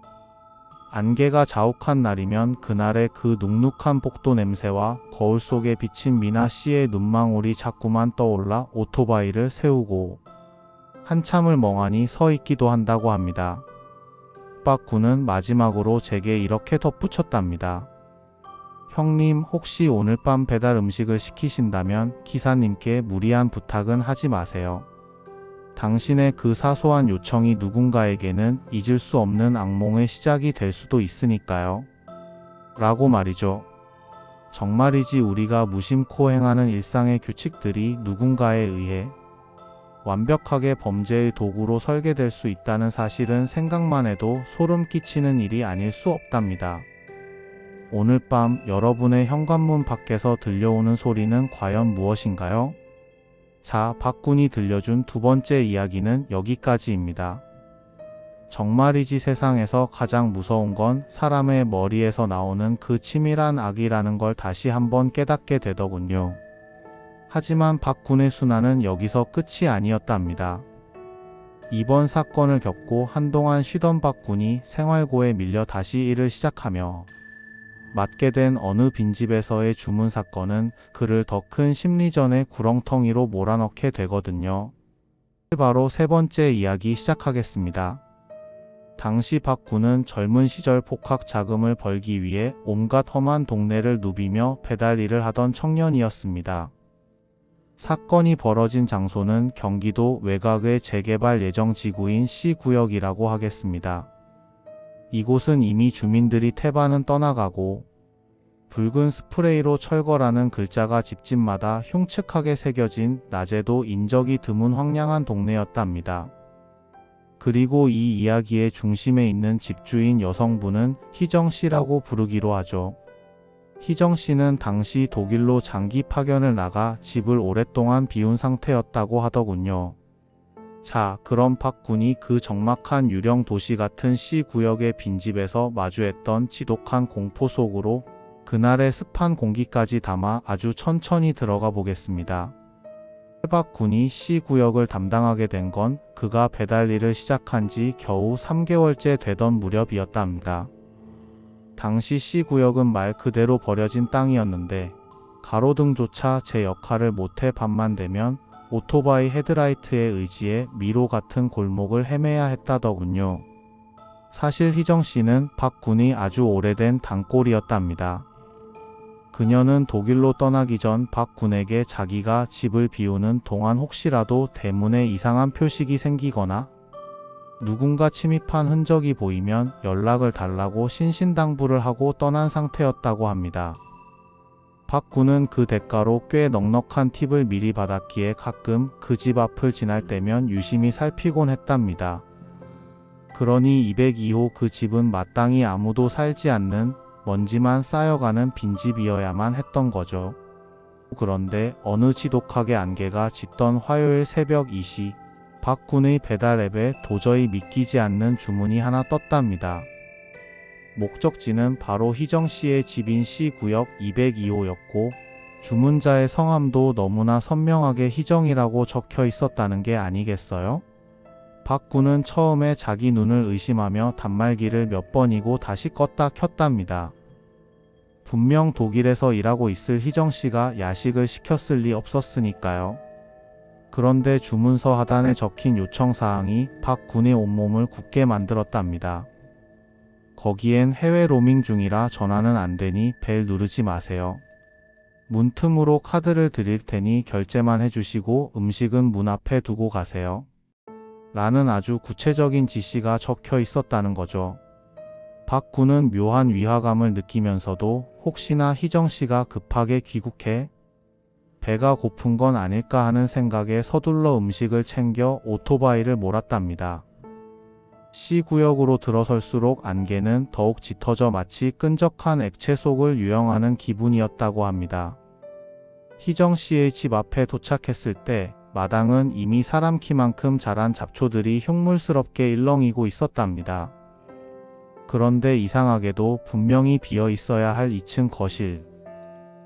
안개가 자욱한 날이면 그날의 그 눅눅한 복도 냄새와 거울 속에 비친 미나 씨의 눈망울이 자꾸만 떠올라 오토바이를 세우고 한참을 멍하니 서 있기도 한다고 합니다. 박 군은 마지막으로 제게 이렇게 덧붙였답니다. 형님, 혹시 오늘 밤 배달 음식을 시키신다면 기사님께 무리한 부탁은 하지 마세요. 당신의 그 사소한 요청이 누군가에게는 잊을 수 없는 악몽의 시작이 될 수도 있으니까요. 라고 말이죠. 정말이지 우리가 무심코 행하는 일상의 규칙들이 누군가에 의해 완벽하게 범죄의 도구로 설계될 수 있다는 사실은 생각만 해도 소름 끼치는 일이 아닐 수 없답니다. 오늘 밤 여러분의 현관문 밖에서 들려오는 소리는 과연 무엇인가요? 자, 박 군이 들려준 두 번째 이야기는 여기까지입니다. 정말이지 세상에서 가장 무서운 건 사람의 머리에서 나오는 그 치밀한 악이라는 걸 다시 한번 깨닫게 되더군요. 하지만 박 군의 순환은 여기서 끝이 아니었답니다. 이번 사건을 겪고 한동안 쉬던 박 군이 생활고에 밀려 다시 일을 시작하며 맡게 된 어느 빈집에서의 주문 사건은 그를 더 큰 심리전의 구렁텅이로 몰아넣게 되거든요. 바로 세 번째 이야기 시작하겠습니다. 당시 박 군은 젊은 시절 복학 자금을 벌기 위해 온갖 험한 동네를 누비며 배달 일을 하던 청년이었습니다. 사건이 벌어진 장소는 경기도 외곽의 재개발 예정 지구인 C구역이라고 하겠습니다. 이곳은 이미 주민들이 태반은 떠나가고 붉은 스프레이로 철거라는 글자가 집집마다 흉측하게 새겨진 낮에도 인적이 드문 황량한 동네였답니다. 그리고 이 이야기의 중심에 있는 집주인 여성분은 희정 씨라고 부르기로 하죠. 희정 씨는 당시 독일로 장기 파견을 나가 집을 오랫동안 비운 상태였다고 하더군요. 자, 그럼 박 군이 그 적막한 유령 도시 같은 C구역의 빈집에서 마주했던 지독한 공포 속으로 그날의 습한 공기까지 담아 아주 천천히 들어가 보겠습니다. 박 군이 C구역을 담당하게 된 건 그가 배달 일을 시작한 지 겨우 3개월째 되던 무렵이었답니다. 당시 C구역은 말 그대로 버려진 땅이었는데 가로등조차 제 역할을 못해 밤만 되면 오토바이 헤드라이트에 의지해 미로 같은 골목을 헤매야 했다더군요. 사실 희정 씨는 박 군이 아주 오래된 단골이었답니다. 그녀는 독일로 떠나기 전 박 군에게 자기가 집을 비우는 동안 혹시라도 대문에 이상한 표식이 생기거나 누군가 침입한 흔적이 보이면 연락을 달라고 신신당부를 하고 떠난 상태였다고 합니다. 박 군은 그 대가로 꽤 넉넉한 팁을 미리 받았기에 가끔 그 집 앞을 지날 때면 유심히 살피곤 했답니다. 그러니 202호 그 집은 마땅히 아무도 살지 않는 먼지만 쌓여가는 빈집이어야만 했던 거죠. 그런데 어느 지독하게 안개가 짙던 화요일 새벽 2시, 박 군의 배달 앱에 도저히 믿기지 않는 주문이 하나 떴답니다. 목적지는 바로 희정 씨의 집인 C구역 202호였고 주문자의 성함도 너무나 선명하게 희정이라고 적혀 있었다는 게 아니겠어요? 박 군은 처음에 자기 눈을 의심하며 단말기를 몇 번이고 다시 껐다 켰답니다. 분명 독일에서 일하고 있을 희정 씨가 야식을 시켰을 리 없었으니까요. 그런데 주문서 하단에 적힌 요청사항이 박 군의 온몸을 굳게 만들었답니다. 거기엔 해외 로밍 중이라 전화는 안 되니 벨 누르지 마세요. 문틈으로 카드를 드릴 테니 결제만 해주시고 음식은 문 앞에 두고 가세요. 라는 아주 구체적인 지시가 적혀 있었다는 거죠. 박 군은 묘한 위화감을 느끼면서도 혹시나 희정 씨가 급하게 귀국해 배가 고픈 건 아닐까 하는 생각에 서둘러 음식을 챙겨 오토바이를 몰았답니다. C구역으로 들어설수록 안개는 더욱 짙어져 마치 끈적한 액체 속을 유영하는 기분이었다고 합니다. 희정 씨의 집 앞에 도착했을 때 마당은 이미 사람 키만큼 자란 잡초들이 흉물스럽게 일렁이고 있었답니다. 그런데 이상하게도 분명히 비어 있어야 할 2층 거실.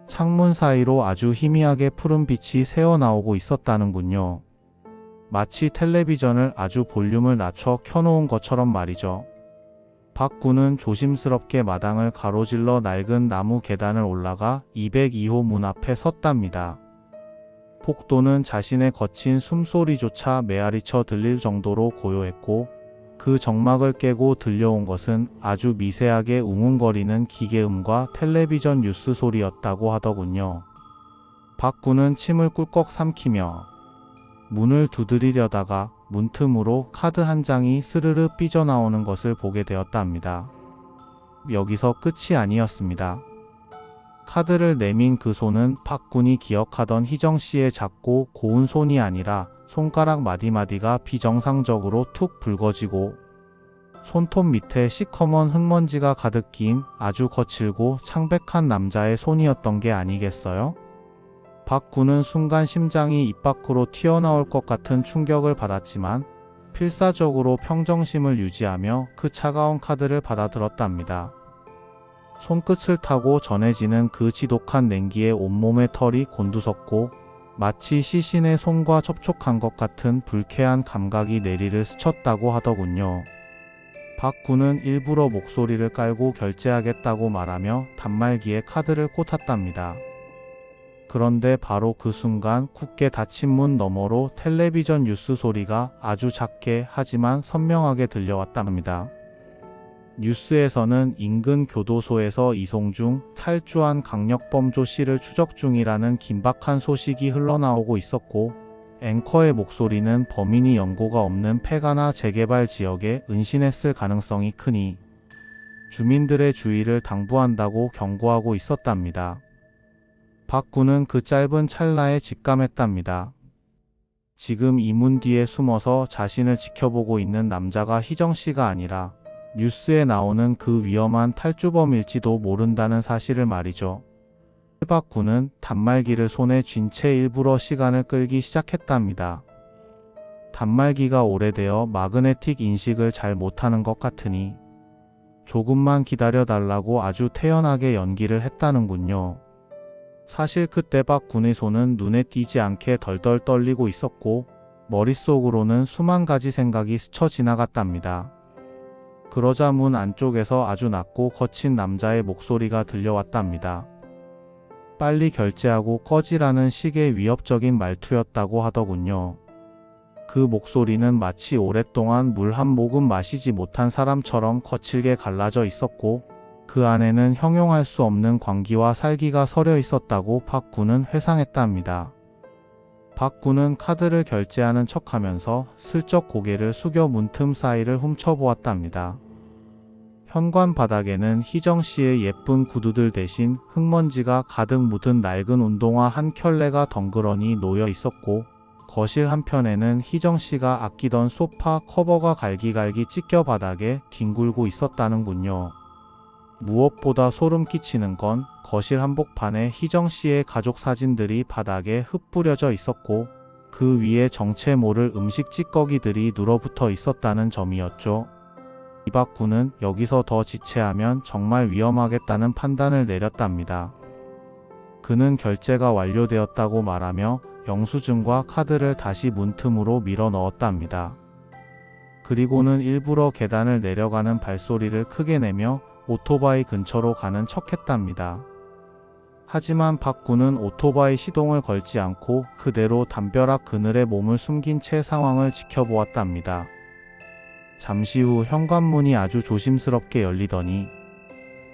창문 사이로 아주 희미하게 푸른 빛이 새어나오고 있었다는군요. 마치 텔레비전을 아주 볼륨을 낮춰 켜놓은 것처럼 말이죠. 박 군은 조심스럽게 마당을 가로질러 낡은 나무 계단을 올라가 202호 문 앞에 섰답니다. 폭도는 자신의 거친 숨소리조차 메아리쳐 들릴 정도로 고요했고 그 정막을 깨고 들려온 것은 아주 미세하게 웅웅거리는 기계음과 텔레비전 뉴스 소리였다고 하더군요. 박 군은 침을 꿀꺽 삼키며 문을 두드리려다가 문틈으로 카드 한 장이 스르르 삐져나오는 것을 보게 되었답니다. 여기서 끝이 아니었습니다. 카드를 내민 그 손은 박 군이 기억하던 희정 씨의 작고 고운 손이 아니라 손가락 마디마디가 비정상적으로 툭 붉어지고 손톱 밑에 시커먼 흙먼지가 가득 낀 아주 거칠고 창백한 남자의 손이었던 게 아니겠어요? 박 군은 순간 심장이 입 밖으로 튀어나올 것 같은 충격을 받았지만 필사적으로 평정심을 유지하며 그 차가운 카드를 받아들었답니다. 손끝을 타고 전해지는 그 지독한 냉기에 온몸의 털이 곤두섰고 마치 시신의 손과 접촉한 것 같은 불쾌한 감각이 내리를 스쳤다고 하더군요. 박 군은 일부러 목소리를 깔고 결제하겠다고 말하며 단말기에 카드를 꽂았답니다. 그런데 바로 그 순간 굳게 닫힌 문 너머로 텔레비전 뉴스 소리가 아주 작게 하지만 선명하게 들려왔답니다. 뉴스에서는 인근 교도소에서 이송 중 탈주한 강력범조 씨를 추적 중이라는 긴박한 소식이 흘러나오고 있었고 앵커의 목소리는 범인이 연고가 없는 폐가나 재개발 지역에 은신했을 가능성이 크니 주민들의 주의를 당부한다고 경고하고 있었답니다. 박 군은 그 짧은 찰나에 직감했답니다. 지금 이 문 뒤에 숨어서 자신을 지켜보고 있는 남자가 희정 씨가 아니라 뉴스에 나오는 그 위험한 탈주범일지도 모른다는 사실을 말이죠. 박 군은 단말기를 손에 쥔 채 일부러 시간을 끌기 시작했답니다. 단말기가 오래되어 마그네틱 인식을 잘 못하는 것 같으니 조금만 기다려달라고 아주 태연하게 연기를 했다는군요. 사실 그때 박 군의 손은 눈에 띄지 않게 덜덜 떨리고 있었고 머릿속으로는 수만 가지 생각이 스쳐 지나갔답니다. 그러자 문 안쪽에서 아주 낮고 거친 남자의 목소리가 들려왔답니다. 빨리 결제하고 꺼지라는 식의 위협적인 말투였다고 하더군요. 그 목소리는 마치 오랫동안 물 한 모금 마시지 못한 사람처럼 거칠게 갈라져 있었고 그 안에는 형용할 수 없는 광기와 살기가 서려 있었다고 박 군은 회상했답니다. 박 군은 카드를 결제하는 척하면서 슬쩍 고개를 숙여 문틈 사이를 훔쳐보았답니다. 현관 바닥에는 희정 씨의 예쁜 구두들 대신 흙먼지가 가득 묻은 낡은 운동화 한 켤레가 덩그러니 놓여 있었고 거실 한편에는 희정 씨가 아끼던 소파 커버가 갈기갈기 찢겨 바닥에 뒹굴고 있었다는군요. 무엇보다 소름 끼치는 건 거실 한복판에 희정 씨의 가족 사진들이 바닥에 흩뿌려져 있었고 그 위에 정체 모를 음식 찌꺼기들이 눌어붙어 있었다는 점이었죠. 이박 군은 여기서 더 지체하면 정말 위험하겠다는 판단을 내렸답니다. 그는 결제가 완료되었다고 말하며 영수증과 카드를 다시 문틈으로 밀어 넣었답니다. 그리고는 일부러 계단을 내려가는 발소리를 크게 내며 오토바이 근처로 가는 척했답니다. 하지만 박 군은 오토바이 시동을 걸지 않고 그대로 담벼락 그늘에 몸을 숨긴 채 상황을 지켜보았답니다. 잠시 후 현관문이 아주 조심스럽게 열리더니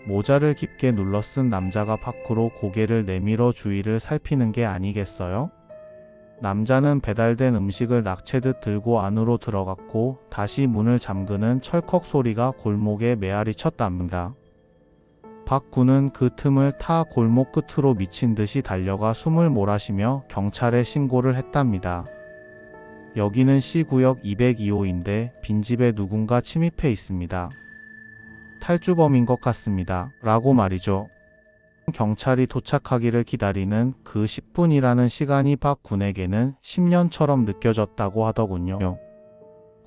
모자를 깊게 눌러 쓴 남자가 밖으로 고개를 내밀어 주위를 살피는 게 아니겠어요? 남자는 배달된 음식을 낙채듯 들고 안으로 들어갔고 다시 문을 잠그는 철컥 소리가 골목에 메아리 쳤답니다. 박 군은 그 틈을 타 골목 끝으로 미친 듯이 달려가 숨을 몰아쉬며 경찰에 신고를 했답니다. 여기는 C구역 202호인데 빈집에 누군가 침입해 있습니다. 탈주범인 것 같습니다. 라고 말이죠. 경찰이 도착하기를 기다리는 그 10분이라는 시간이 박 군에게는 10년처럼 느껴졌다고 하더군요.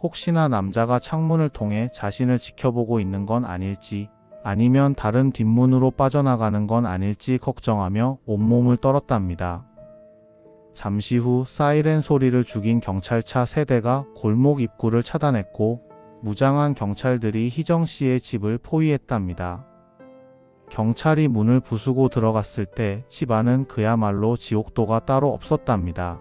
혹시나 남자가 창문을 통해 자신을 지켜보고 있는 건 아닐지 아니면 다른 뒷문으로 빠져나가는 건 아닐지 걱정하며 온몸을 떨었답니다. 잠시 후 사이렌 소리를 죽인 경찰차 3대가 골목 입구를 차단했고 무장한 경찰들이 희정 씨의 집을 포위했답니다. 경찰이 문을 부수고 들어갔을 때 집 안은 그야말로 지옥도가 따로 없었답니다.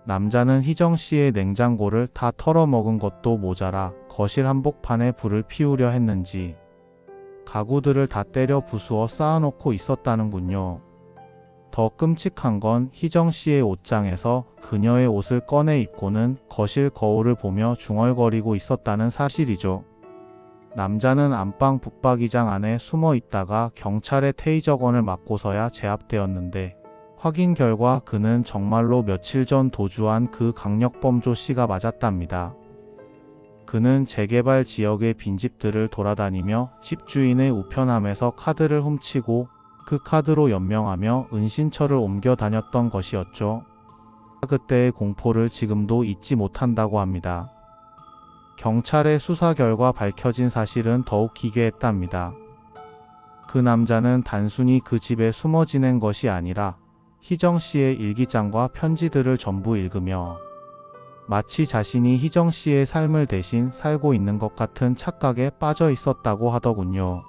남자는 희정 씨의 냉장고를 다 털어먹은 것도 모자라 거실 한복판에 불을 피우려 했는지 가구들을 다 때려 부수어 쌓아놓고 있었다는군요. 더 끔찍한 건 희정 씨의 옷장에서 그녀의 옷을 꺼내 입고는 거실 거울을 보며 중얼거리고 있었다는 사실이죠. 남자는 안방 붙박이장 안에 숨어 있다가 경찰의 테이저건을 맞고서야 제압되었는데 확인 결과 그는 정말로 며칠 전 도주한 그 강력범조 씨가 맞았답니다. 그는 재개발 지역의 빈집들을 돌아다니며 집주인의 우편함에서 카드를 훔치고 그 카드로 연명하며 은신처를 옮겨 다녔던 것이었죠. 그때의 공포를 지금도 잊지 못한다고 합니다. 경찰의 수사 결과 밝혀진 사실은 더욱 기괴했답니다. 그 남자는 단순히 그 집에 숨어 지낸 것이 아니라 희정 씨의 일기장과 편지들을 전부 읽으며 마치 자신이 희정 씨의 삶을 대신 살고 있는 것 같은 착각에 빠져 있었다고 하더군요.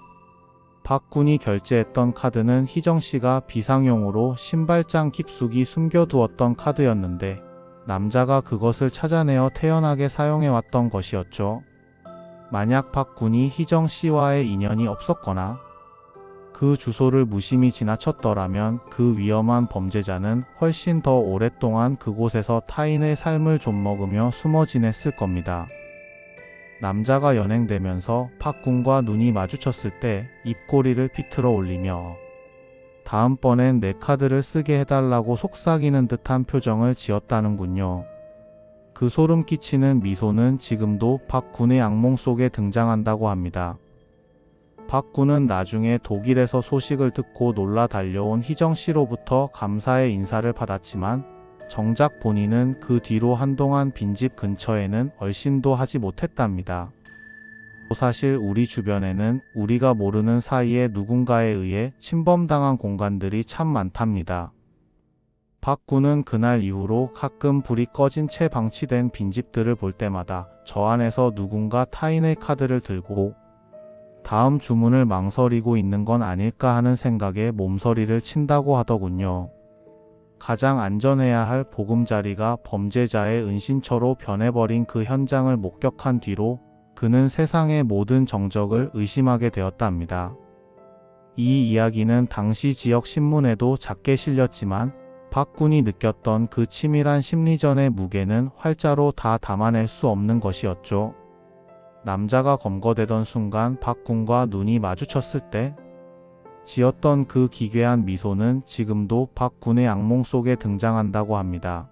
박 군이 결제했던 카드는 희정 씨가 비상용으로 신발장 깊숙이 숨겨두었던 카드였는데 남자가 그것을 찾아내어 태연하게 사용해왔던 것이었죠. 만약 박 군이 희정 씨와의 인연이 없었거나 그 주소를 무심히 지나쳤더라면 그 위험한 범죄자는 훨씬 더 오랫동안 그곳에서 타인의 삶을 좀먹으며 숨어 지냈을 겁니다. 남자가 연행되면서 박 군과 눈이 마주쳤을 때 입꼬리를 비틀어 올리며 다음번엔 내 카드를 쓰게 해달라고 속삭이는 듯한 표정을 지었다는군요. 그 소름 끼치는 미소는 지금도 박 군의 악몽 속에 등장한다고 합니다. 박 군은 나중에 독일에서 소식을 듣고 놀라 달려온 희정 씨로부터 감사의 인사를 받았지만 정작 본인은 그 뒤로 한동안 빈집 근처에는 얼씬도 하지 못했답니다. 사실 우리 주변에는 우리가 모르는 사이에 누군가에 의해 침범당한 공간들이 참 많답니다. 박 군은 그날 이후로 가끔 불이 꺼진 채 방치된 빈집들을 볼 때마다 저 안에서 누군가 타인의 카드를 들고 다음 주문을 망설이고 있는 건 아닐까 하는 생각에 몸서리를 친다고 하더군요. 가장 안전해야 할 보금자리가 범죄자의 은신처로 변해버린 그 현장을 목격한 뒤로 그는 세상의 모든 정적을 의심하게 되었답니다. 이 이야기는 당시 지역 신문에도 작게 실렸지만 박 군이 느꼈던 그 치밀한 심리전의 무게는 활자로 다 담아낼 수 없는 것이었죠. 남자가 검거되던 순간 박 군과 눈이 마주쳤을 때 지었던 그 기괴한 미소는 지금도 박 군의 악몽 속에 등장한다고 합니다.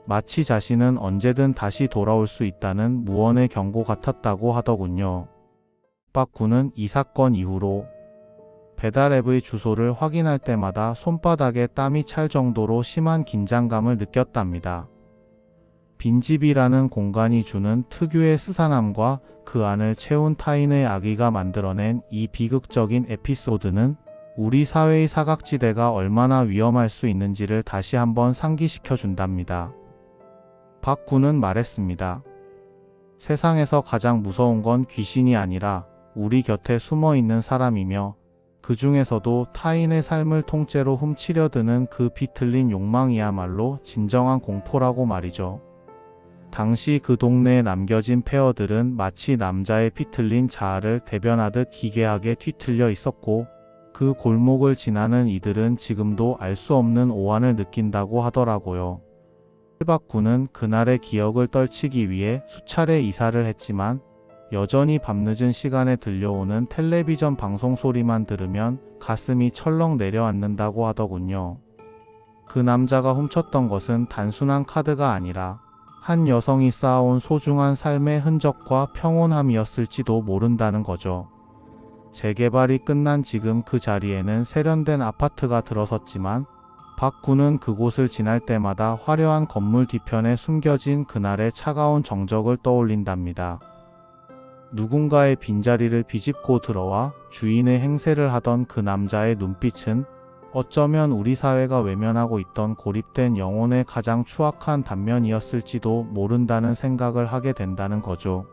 마치 자신은 언제든 다시 돌아올 수 있다는 무언의 경고 같았다고 하더군요. 박 군은 이 사건 이후로 배달앱의 주소를 확인할 때마다 손바닥에 땀이 찰 정도로 심한 긴장감을 느꼈답니다. 빈집이라는 공간이 주는 특유의 스산함과 그 안을 채운 타인의 악의가 만들어낸 이 비극적인 에피소드는 우리 사회의 사각지대가 얼마나 위험할 수 있는지를 다시 한번 상기시켜 준답니다. 박 군은 말했습니다. 세상에서 가장 무서운 건 귀신이 아니라 우리 곁에 숨어 있는 사람이며 그 중에서도 타인의 삶을 통째로 훔치려 드는 그 비틀린 욕망이야말로 진정한 공포라고 말이죠. 당시 그 동네에 남겨진 폐허들은 마치 남자의 비틀린 자아를 대변하듯 기괴하게 뒤틀려 있었고 그 골목을 지나는 이들은 지금도 알 수 없는 오한을 느낀다고 하더라고요. 박 군은 그날의 기억을 떨치기 위해 수차례 이사를 했지만 여전히 밤늦은 시간에 들려오는 텔레비전 방송 소리만 들으면 가슴이 철렁 내려앉는다고 하더군요. 그 남자가 훔쳤던 것은 단순한 카드가 아니라 한 여성이 쌓아온 소중한 삶의 흔적과 평온함이었을지도 모른다는 거죠. 재개발이 끝난 지금 그 자리에는 세련된 아파트가 들어섰지만 박 군은 그곳을 지날 때마다 화려한 건물 뒤편에 숨겨진 그날의 차가운 정적을 떠올린답니다. 누군가의 빈자리를 비집고 들어와 주인의 행세를 하던 그 남자의 눈빛은 어쩌면 우리 사회가 외면하고 있던 고립된 영혼의 가장 추악한 단면이었을지도 모른다는 생각을 하게 된다는 거죠.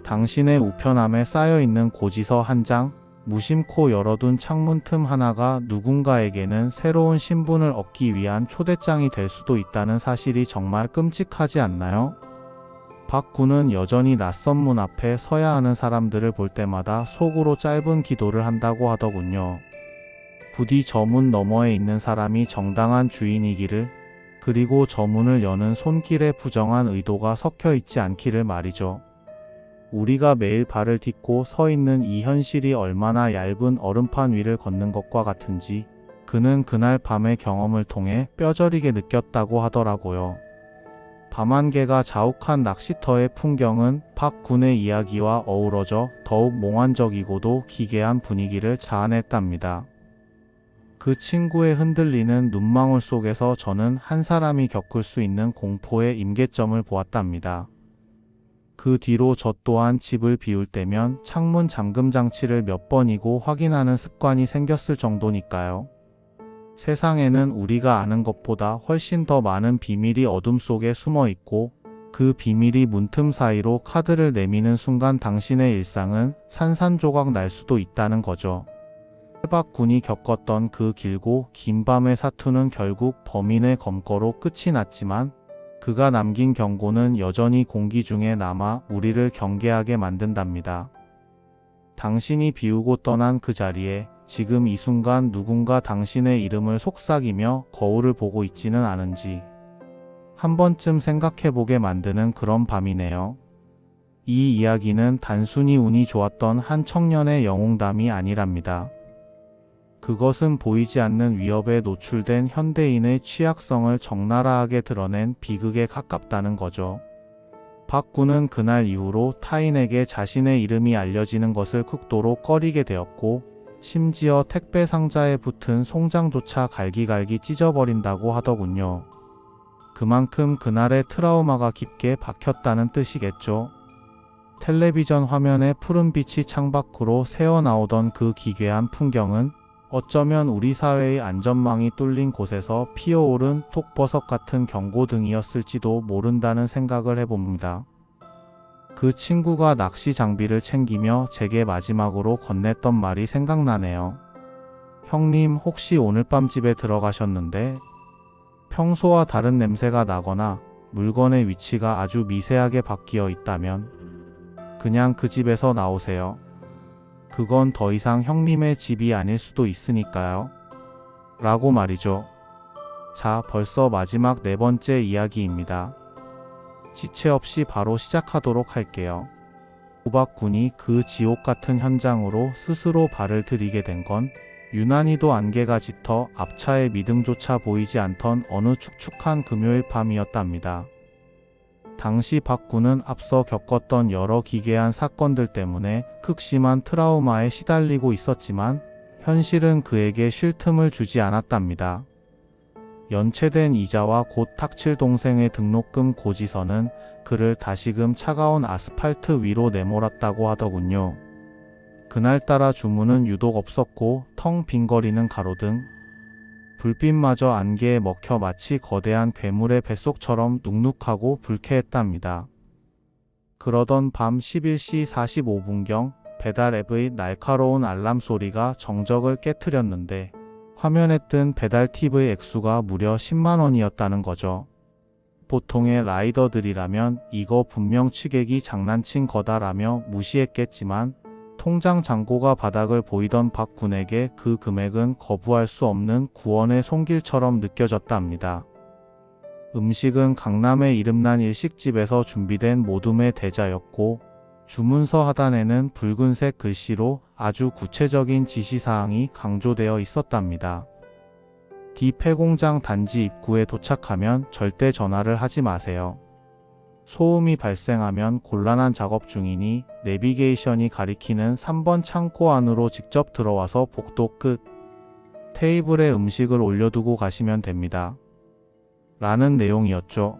당신의 우편함에 쌓여있는 고지서 한 장, 무심코 열어둔 창문 틈 하나가 누군가에게는 새로운 신분을 얻기 위한 초대장이 될 수도 있다는 사실이 정말 끔찍하지 않나요? 박 군은 여전히 낯선 문 앞에 서야 하는 사람들을 볼 때마다 속으로 짧은 기도를 한다고 하더군요. 부디 저 문 너머에 있는 사람이 정당한 주인이기를, 그리고 저 문을 여는 손길에 부정한 의도가 섞여 있지 않기를 말이죠. 우리가 매일 발을 딛고 서 있는 이 현실이 얼마나 얇은 얼음판 위를 걷는 것과 같은지 그는 그날 밤의 경험을 통해 뼈저리게 느꼈다고 하더라고요. 밤안개가 자욱한 낚시터의 풍경은 박 군의 이야기와 어우러져 더욱 몽환적이고도 기괴한 분위기를 자아냈답니다. 그 친구의 흔들리는 눈망울 속에서 저는 한 사람이 겪을 수 있는 공포의 임계점을 보았답니다. 그 뒤로 저 또한 집을 비울 때면 창문 잠금 장치를 몇 번이고 확인하는 습관이 생겼을 정도니까요. 세상에는 우리가 아는 것보다 훨씬 더 많은 비밀이 어둠 속에 숨어 있고 그 비밀이 문틈 사이로 카드를 내미는 순간 당신의 일상은 산산조각 날 수도 있다는 거죠. 박 군이 겪었던 그 길고 긴 밤의 사투는 결국 범인의 검거로 끝이 났지만 그가 남긴 경고는 여전히 공기 중에 남아 우리를 경계하게 만든답니다. 당신이 비우고 떠난 그 자리에 지금 이 순간 누군가 당신의 이름을 속삭이며 거울을 보고 있지는 않은지 한 번쯤 생각해보게 만드는 그런 밤이네요. 이 이야기는 단순히 운이 좋았던 한 청년의 영웅담이 아니랍니다. 그것은 보이지 않는 위협에 노출된 현대인의 취약성을 적나라하게 드러낸 비극에 가깝다는 거죠. 박 군은 그날 이후로 타인에게 자신의 이름이 알려지는 것을 극도로 꺼리게 되었고 심지어 택배 상자에 붙은 송장조차 갈기갈기 찢어버린다고 하더군요. 그만큼 그날의 트라우마가 깊게 박혔다는 뜻이겠죠. 텔레비전 화면에 푸른빛이 창밖으로 새어나오던 그 기괴한 풍경은 어쩌면 우리 사회의 안전망이 뚫린 곳에서 피어오른 톡버섯 같은 경고등이었을지도 모른다는 생각을 해봅니다. 그 친구가 낚시 장비를 챙기며 제게 마지막으로 건넸던 말이 생각나네요. 형님, 혹시 오늘 밤 집에 들어가셨는데 평소와 다른 냄새가 나거나 물건의 위치가 아주 미세하게 바뀌어 있다면 그냥 그 집에서 나오세요. 그건 더 이상 형님의 집이 아닐 수도 있으니까요. 라고 말이죠. 자, 벌써 마지막 네 번째 이야기입니다. 지체 없이 바로 시작하도록 할게요. 우박군이 그 지옥 같은 현장으로 스스로 발을 들이게 된 건 유난히도 안개가 짙어 앞차의 미등조차 보이지 않던 어느 축축한 금요일 밤이었답니다. 당시 박군은 앞서 겪었던 여러 기괴한 사건들 때문에 극심한 트라우마에 시달리고 있었지만 현실은 그에게 쉴 틈을 주지 않았답니다. 연체된 이자와 곧 탁칠 동생의 등록금 고지서는 그를 다시금 차가운 아스팔트 위로 내몰았다고 하더군요. 그날따라 주문은 유독 없었고 텅 빈거리는 가로등, 불빛마저 안개에 먹혀 마치 거대한 괴물의 뱃속처럼 눅눅하고 불쾌했답니다. 그러던 밤 11시 45분경 배달 앱의 날카로운 알람 소리가 정적을 깨트렸는데 화면에 뜬 배달 팁의 액수가 무려 10만 원이었다는 거죠. 보통의 라이더들이라면 이거 분명 취객이 장난친 거다라며 무시했겠지만 통장 잔고가 바닥을 보이던 박군에게 그 금액은 거부할 수 없는 구원의 손길처럼 느껴졌답니다. 음식은 강남의 이름난 일식집에서 준비된 모둠의 대자였고 주문서 하단에는 붉은색 글씨로 아주 구체적인 지시사항이 강조되어 있었답니다. D 폐공장 단지 입구에 도착하면 절대 전화를 하지 마세요. 소음이 발생하면 곤란한 작업 중이니 내비게이션이 가리키는 3번 창고 안으로 직접 들어와서 복도 끝 테이블에 음식을 올려두고 가시면 됩니다. 라는 내용이었죠.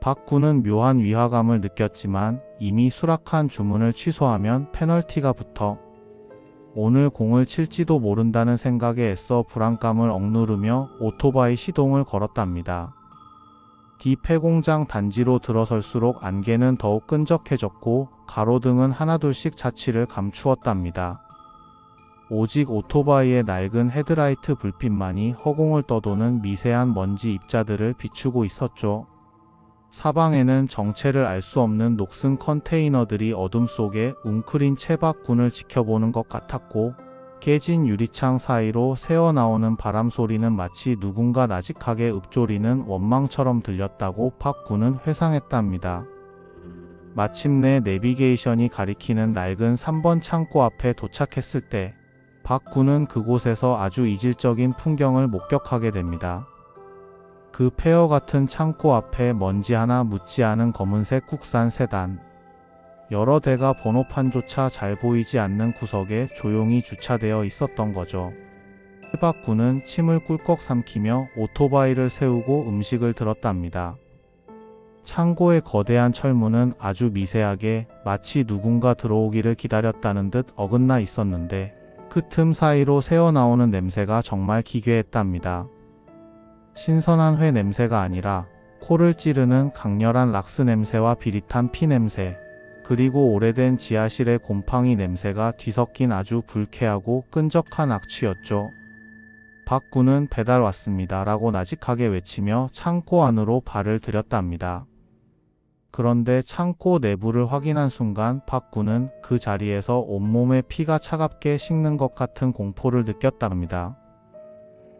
박군은 묘한 위화감을 느꼈지만 이미 수락한 주문을 취소하면 페널티가 붙어 오늘 공을 칠지도 모른다는 생각에 애써 불안감을 억누르며 오토바이 시동을 걸었답니다. D 폐공장 단지로 들어설수록 안개는 더욱 끈적해졌고 가로등은 하나둘씩 자취를 감추었답니다. 오직 오토바이의 낡은 헤드라이트 불빛만이 허공을 떠도는 미세한 먼지 입자들을 비추고 있었죠. 사방에는 정체를 알 수 없는 녹슨 컨테이너들이 어둠 속에 웅크린 채 박군을 지켜보는 것 같았고 깨진 유리창 사이로 새어나오는 바람 소리는 마치 누군가 나직하게 읊조리는 원망처럼 들렸다고 박군은 회상했답니다. 마침내 내비게이션이 가리키는 낡은 3번 창고 앞에 도착했을 때 박군은 그곳에서 아주 이질적인 풍경을 목격하게 됩니다. 그 폐허 같은 창고 앞에 먼지 하나 묻지 않은 검은색 국산 세단. 여러 대가 번호판조차 잘 보이지 않는 구석에 조용히 주차되어 있었던 거죠. 박군은 침을 꿀꺽 삼키며 오토바이를 세우고 음식을 들었답니다. 창고의 거대한 철문은 아주 미세하게 마치 누군가 들어오기를 기다렸다는 듯 어긋나 있었는데 그 틈 사이로 새어나오는 냄새가 정말 기괴했답니다. 신선한 회 냄새가 아니라 코를 찌르는 강렬한 락스 냄새와 비릿한 피 냄새, 그리고 오래된 지하실의 곰팡이 냄새가 뒤섞인 아주 불쾌하고 끈적한 악취였죠. 박군은 배달 왔습니다 라고 나직하게 외치며 창고 안으로 발을 들였답니다. 그런데 창고 내부를 확인한 순간 박군은 그 자리에서 온몸에 피가 차갑게 식는 것 같은 공포를 느꼈답니다.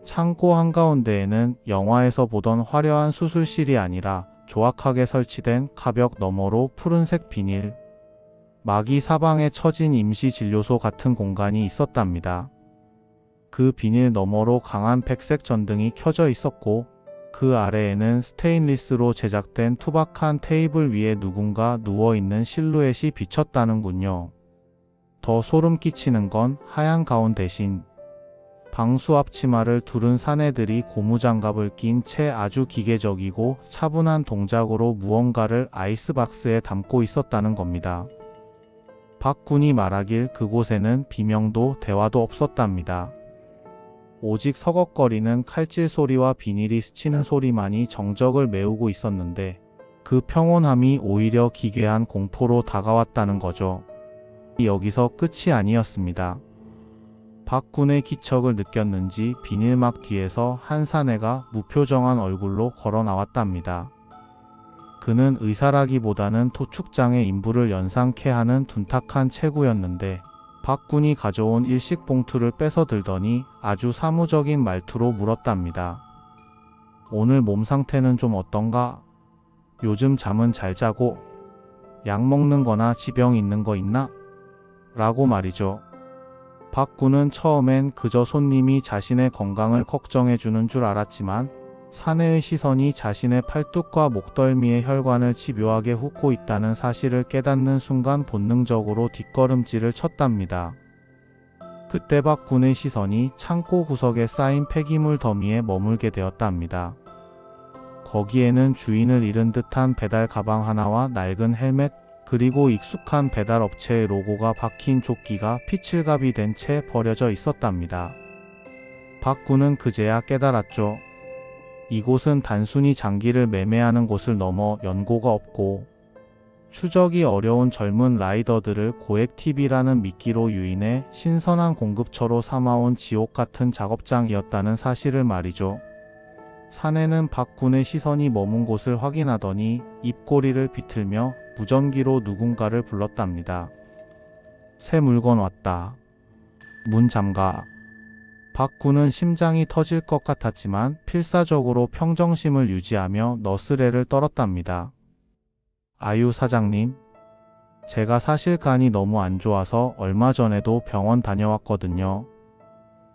창고 한가운데에는 영화에서 보던 화려한 수술실이 아니라 조악하게 설치된 가벽 너머로 푸른색 비닐, 막이 사방에 처진 임시 진료소 같은 공간이 있었답니다. 그 비닐 너머로 강한 백색 전등이 켜져 있었고 그 아래에는 스테인리스로 제작된 투박한 테이블 위에 누군가 누워있는 실루엣이 비쳤다는군요. 더 소름 끼치는 건 하얀 가운 대신 방수 앞치마를 두른 사내들이 고무장갑을 낀 채 아주 기계적이고 차분한 동작으로 무언가를 아이스박스에 담고 있었다는 겁니다. 박군이 말하길 그곳에는 비명도 대화도 없었답니다. 오직 서걱거리는 칼질 소리와 비닐이 스치는 소리만이 정적을 메우고 있었는데 그 평온함이 오히려 기괴한 공포로 다가왔다는 거죠. 여기서 끝이 아니었습니다. 박 군의 기척을 느꼈는지 비닐막 뒤에서 한 사내가 무표정한 얼굴로 걸어 나왔답니다. 그는 의사라기보다는 토축장의 인부를 연상케 하는 둔탁한 체구였는데 박 군이 가져온 일식 봉투를 뺏어 들더니 아주 사무적인 말투로 물었답니다. 오늘 몸 상태는 좀 어떤가? 요즘 잠은 잘 자고? 약 먹는 거나 지병 있는 거 있나? 라고 말이죠. 박 군은 처음엔 그저 손님이 자신의 건강을 걱정해 주는 줄 알았지만 사내의 시선이 자신의 팔뚝과 목덜미의 혈관을 집요하게 훑고 있다는 사실을 깨닫는 순간 본능적으로 뒷걸음질을 쳤답니다. 그때 박 군의 시선이 창고 구석에 쌓인 폐기물 더미에 머물게 되었답니다. 거기에는 주인을 잃은 듯한 배달 가방 하나와 낡은 헬멧, 그리고 익숙한 배달 업체의 로고가 박힌 조끼가 피칠갑이 된 채 버려져 있었답니다. 박 군은 그제야 깨달았죠. 이곳은 단순히 장기를 매매하는 곳을 넘어 연고가 없고 추적이 어려운 젊은 라이더들을 고액 팁이라는 미끼로 유인해 신선한 공급처로 삼아온 지옥 같은 작업장이었다는 사실을 말이죠. 사내는 박 군의 시선이 머문 곳을 확인하더니 입꼬리를 비틀며 무전기로 누군가를 불렀답니다. 새 물건 왔다. 문 잠가. 박 군은 심장이 터질 것 같았지만 필사적으로 평정심을 유지하며 너스레를 떨었답니다. 아유 사장님, 제가 사실 간이 너무 안 좋아서 얼마 전에도 병원 다녀왔거든요.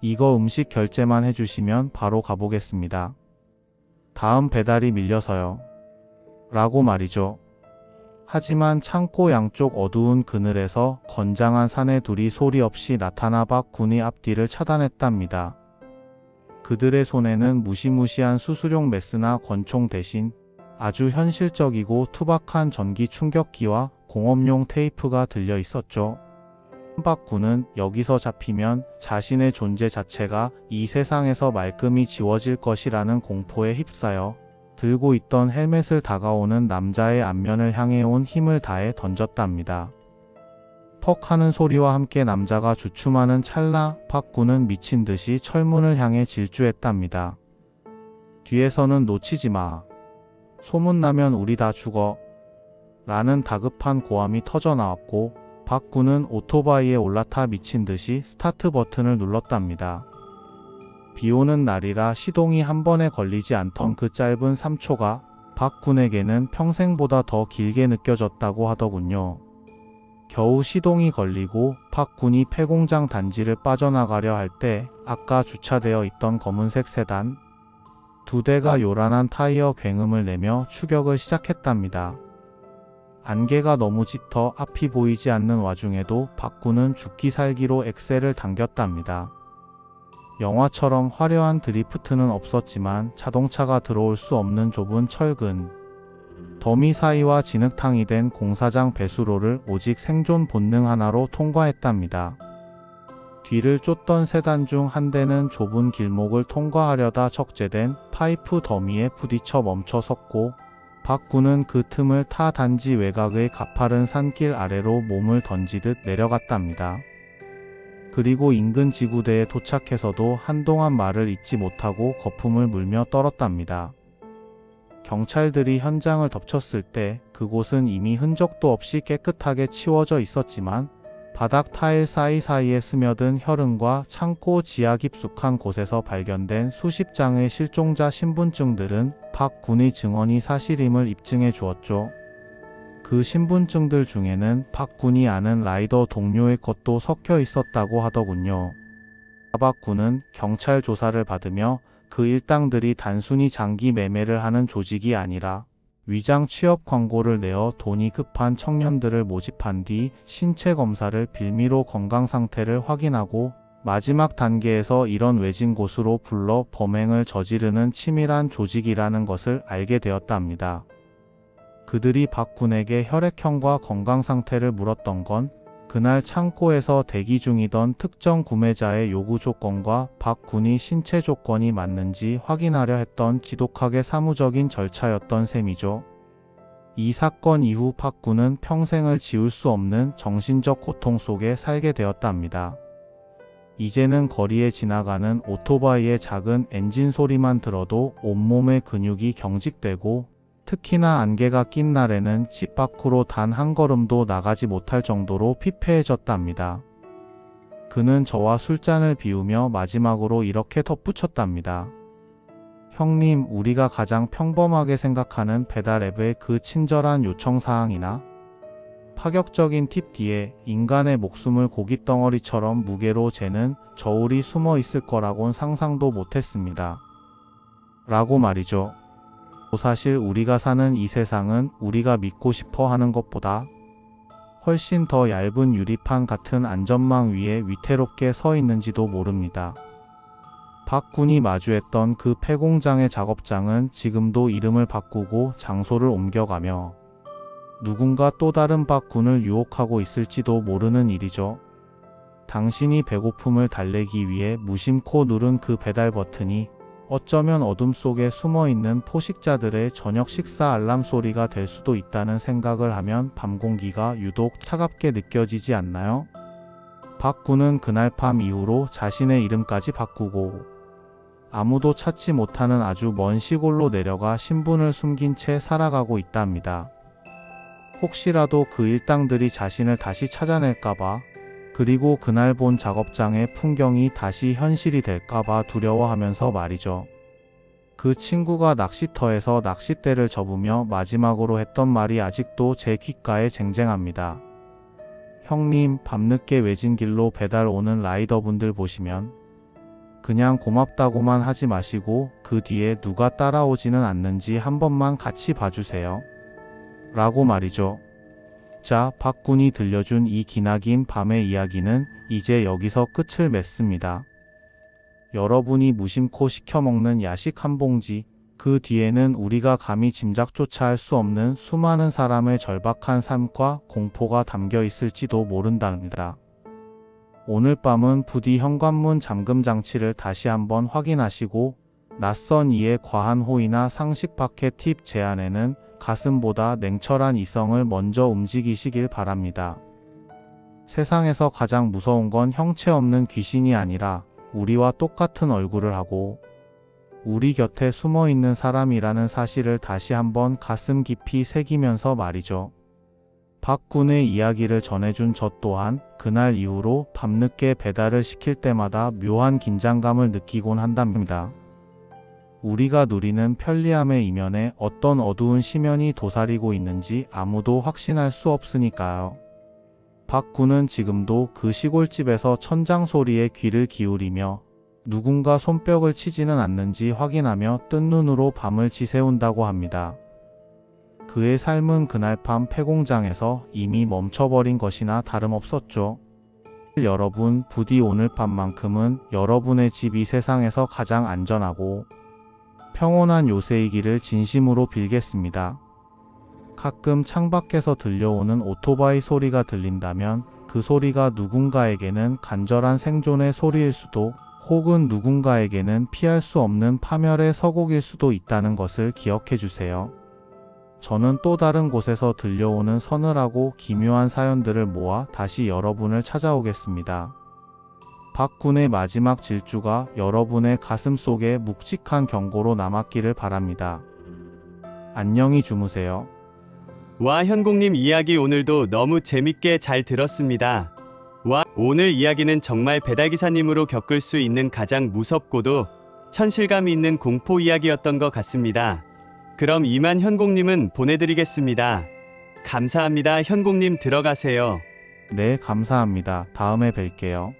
이거 음식 결제만 해주시면 바로 가보겠습니다. 다음 배달이 밀려서요. 라고 말이죠. 하지만 창고 양쪽 어두운 그늘에서 건장한 사내 둘이 소리 없이 나타나 박 군의 앞뒤를 차단했답니다. 그들의 손에는 무시무시한 수술용 메스나 권총 대신 아주 현실적이고 투박한 전기 충격기와 공업용 테이프가 들려 있었죠. 박 군은 여기서 잡히면 자신의 존재 자체가 이 세상에서 말끔히 지워질 것이라는 공포에 휩싸여 들고 있던 헬멧을 다가오는 남자의 앞면을 향해 온 힘을 다해 던졌답니다. 퍽 하는 소리와 함께 남자가 주춤하는 찰나 박 군은 미친 듯이 철문을 향해 질주했답니다. 뒤에서는 놓치지 마. 소문나면 우리 다 죽어. 라는 다급한 고함이 터져 나왔고 박 군은 오토바이에 올라타 미친 듯이 스타트 버튼을 눌렀답니다. 비오는 날이라 시동이 한 번에 걸리지 않던 그 짧은 3초가 박 군에게는 평생보다 더 길게 느껴졌다고 하더군요. 겨우 시동이 걸리고 박 군이 폐공장 단지를 빠져나가려 할 때 아까 주차되어 있던 검은색 세단 두 대가 요란한 타이어 굉음을 내며 추격을 시작했답니다. 안개가 너무 짙어 앞이 보이지 않는 와중에도 박 군은 죽기 살기로 엑셀을 당겼답니다. 영화처럼 화려한 드리프트는 없었지만 자동차가 들어올 수 없는 좁은 철근 더미 사이와 진흙탕이 된 공사장 배수로를 오직 생존 본능 하나로 통과했답니다. 뒤를 쫓던 세단 중 한 대는 좁은 길목을 통과하려다 적재된 파이프 더미에 부딪혀 멈춰 섰고 박 군은 그 틈을 타 단지 외곽의 가파른 산길 아래로 몸을 던지듯 내려갔답니다. 그리고 인근 지구대에 도착해서도 한동안 말을 잇지 못하고 거품을 물며 떨었답니다. 경찰들이 현장을 덮쳤을 때 그곳은 이미 흔적도 없이 깨끗하게 치워져 있었지만 바닥 타일 사이사이에 스며든 혈흔과 창고 지하 깊숙한 곳에서 발견된 수십 장의 실종자 신분증들은 박 군의 증언이 사실임을 입증해 주었죠. 그 신분증들 중에는 박 군이 아는 라이더 동료의 것도 섞여 있었다고 하더군요. 박 군은 경찰 조사를 받으며 그 일당들이 단순히 장기 매매를 하는 조직이 아니라 위장 취업 광고를 내어 돈이 급한 청년들을 모집한 뒤 신체 검사를 빌미로 건강 상태를 확인하고 마지막 단계에서 이런 외진 곳으로 불러 범행을 저지르는 치밀한 조직이라는 것을 알게 되었답니다. 그들이 박 군에게 혈액형과 건강 상태를 물었던 건 그날 창고에서 대기 중이던 특정 구매자의 요구 조건과 박 군이 신체 조건이 맞는지 확인하려 했던 지독하게 사무적인 절차였던 셈이죠. 이 사건 이후 박군은 평생을 지울 수 없는 정신적 고통 속에 살게 되었답니다. 이제는 거리에 지나가는 오토바이의 작은 엔진 소리만 들어도 온몸의 근육이 경직되고 특히나 안개가 낀 날에는 집 밖으로 단 한 걸음도 나가지 못할 정도로 피폐해졌답니다. 그는 저와 술잔을 비우며 마지막으로 이렇게 덧붙였답니다. 형님, 우리가 가장 평범하게 생각하는 배달 앱의 그 친절한 요청사항이나 파격적인 팁 뒤에 인간의 목숨을 고깃덩어리처럼 무게로 재는 저울이 숨어 있을 거라곤 상상도 못했습니다. 라고 말이죠. 사실 우리가 사는 이 세상은 우리가 믿고 싶어 하는 것보다 훨씬 더 얇은 유리판 같은 안전망 위에 위태롭게 서 있는지도 모릅니다. 박군이 마주했던 그 폐공장의 작업장은 지금도 이름을 바꾸고 장소를 옮겨가며 누군가 또 다른 박군을 유혹하고 있을지도 모르는 일이죠. 당신이 배고픔을 달래기 위해 무심코 누른 그 배달 버튼이 어쩌면 어둠 속에 숨어있는 포식자들의 저녁 식사 알람 소리가 될 수도 있다는 생각을 하면 밤 공기가 유독 차갑게 느껴지지 않나요? 박군은 그날 밤 이후로 자신의 이름까지 바꾸고 아무도 찾지 못하는 아주 먼 시골로 내려가 신분을 숨긴 채 살아가고 있답니다. 혹시라도 그 일당들이 자신을 다시 찾아낼까봐, 그리고 그날 본 작업장의 풍경이 다시 현실이 될까봐 두려워하면서 말이죠. 그 친구가 낚시터에서 낚싯대를 접으며 마지막으로 했던 말이 아직도 제 귓가에 쟁쟁합니다. 형님, 밤늦게 외진 길로 배달 오는 라이더분들 보시면 그냥 고맙다고만 하지 마시고 그 뒤에 누가 따라오지는 않는지 한 번만 같이 봐주세요. 라고 말이죠. 자, 박군이 들려준 이 기나긴 밤의 이야기는 이제 여기서 끝을 맺습니다. 여러분이 무심코 시켜먹는 야식 한 봉지, 그 뒤에는 우리가 감히 짐작조차 할 수 없는 수많은 사람의 절박한 삶과 공포가 담겨 있을지도 모른답니다. 오늘 밤은 부디 현관문 잠금 장치를 다시 한번 확인하시고 낯선 이의 과한 호의나 상식 밖의 팁 제안에는 가슴보다 냉철한 이성을 먼저 움직이시길 바랍니다. 세상에서 가장 무서운 건 형체 없는 귀신이 아니라 우리와 똑같은 얼굴을 하고 우리 곁에 숨어 있는 사람이라는 사실을 다시 한번 가슴 깊이 새기면서 말이죠. 박군의 이야기를 전해준 저 또한 그날 이후로 밤늦게 배달을 시킬 때마다 묘한 긴장감을 느끼곤 한답니다. 우리가 누리는 편리함의 이면에 어떤 어두운 심연이 도사리고 있는지 아무도 확신할 수 없으니까요. 박군은 지금도 그 시골집에서 천장 소리에 귀를 기울이며 누군가 손뼉을 치지는 않는지 확인하며 뜬 눈으로 밤을 지새운다고 합니다. 그의 삶은 그날 밤 폐공장에서 이미 멈춰버린 것이나 다름없었죠. 여러분, 부디 오늘 밤만큼은 여러분의 집이 세상에서 가장 안전하고 평온한 요새이기를 진심으로 빌겠습니다. 가끔 창밖에서 들려오는 오토바이 소리가 들린다면 그 소리가 누군가에게는 간절한 생존의 소리일 수도 혹은 누군가에게는 피할 수 없는 파멸의 서곡일 수도 있다는 것을 기억해 주세요. 저는 또 다른 곳에서 들려오는 서늘하고 기묘한 사연들을 모아 다시 여러분을 찾아오겠습니다. 박군의 마지막 질주가 여러분의 가슴 속에 묵직한 경고로 남았기를 바랍니다. 안녕히 주무세요. 와, 현공님 이야기 오늘도 너무 재밌게 잘 들었습니다. 와, 오늘 이야기는 정말 배달기사님으로 겪을 수 있는 가장 무섭고도 천실감이 있는 공포 이야기였던 것 같습니다. 그럼 이만 현공님은 보내드리겠습니다. 감사합니다. 현공님 들어가세요. 네, 감사합니다. 다음에 뵐게요.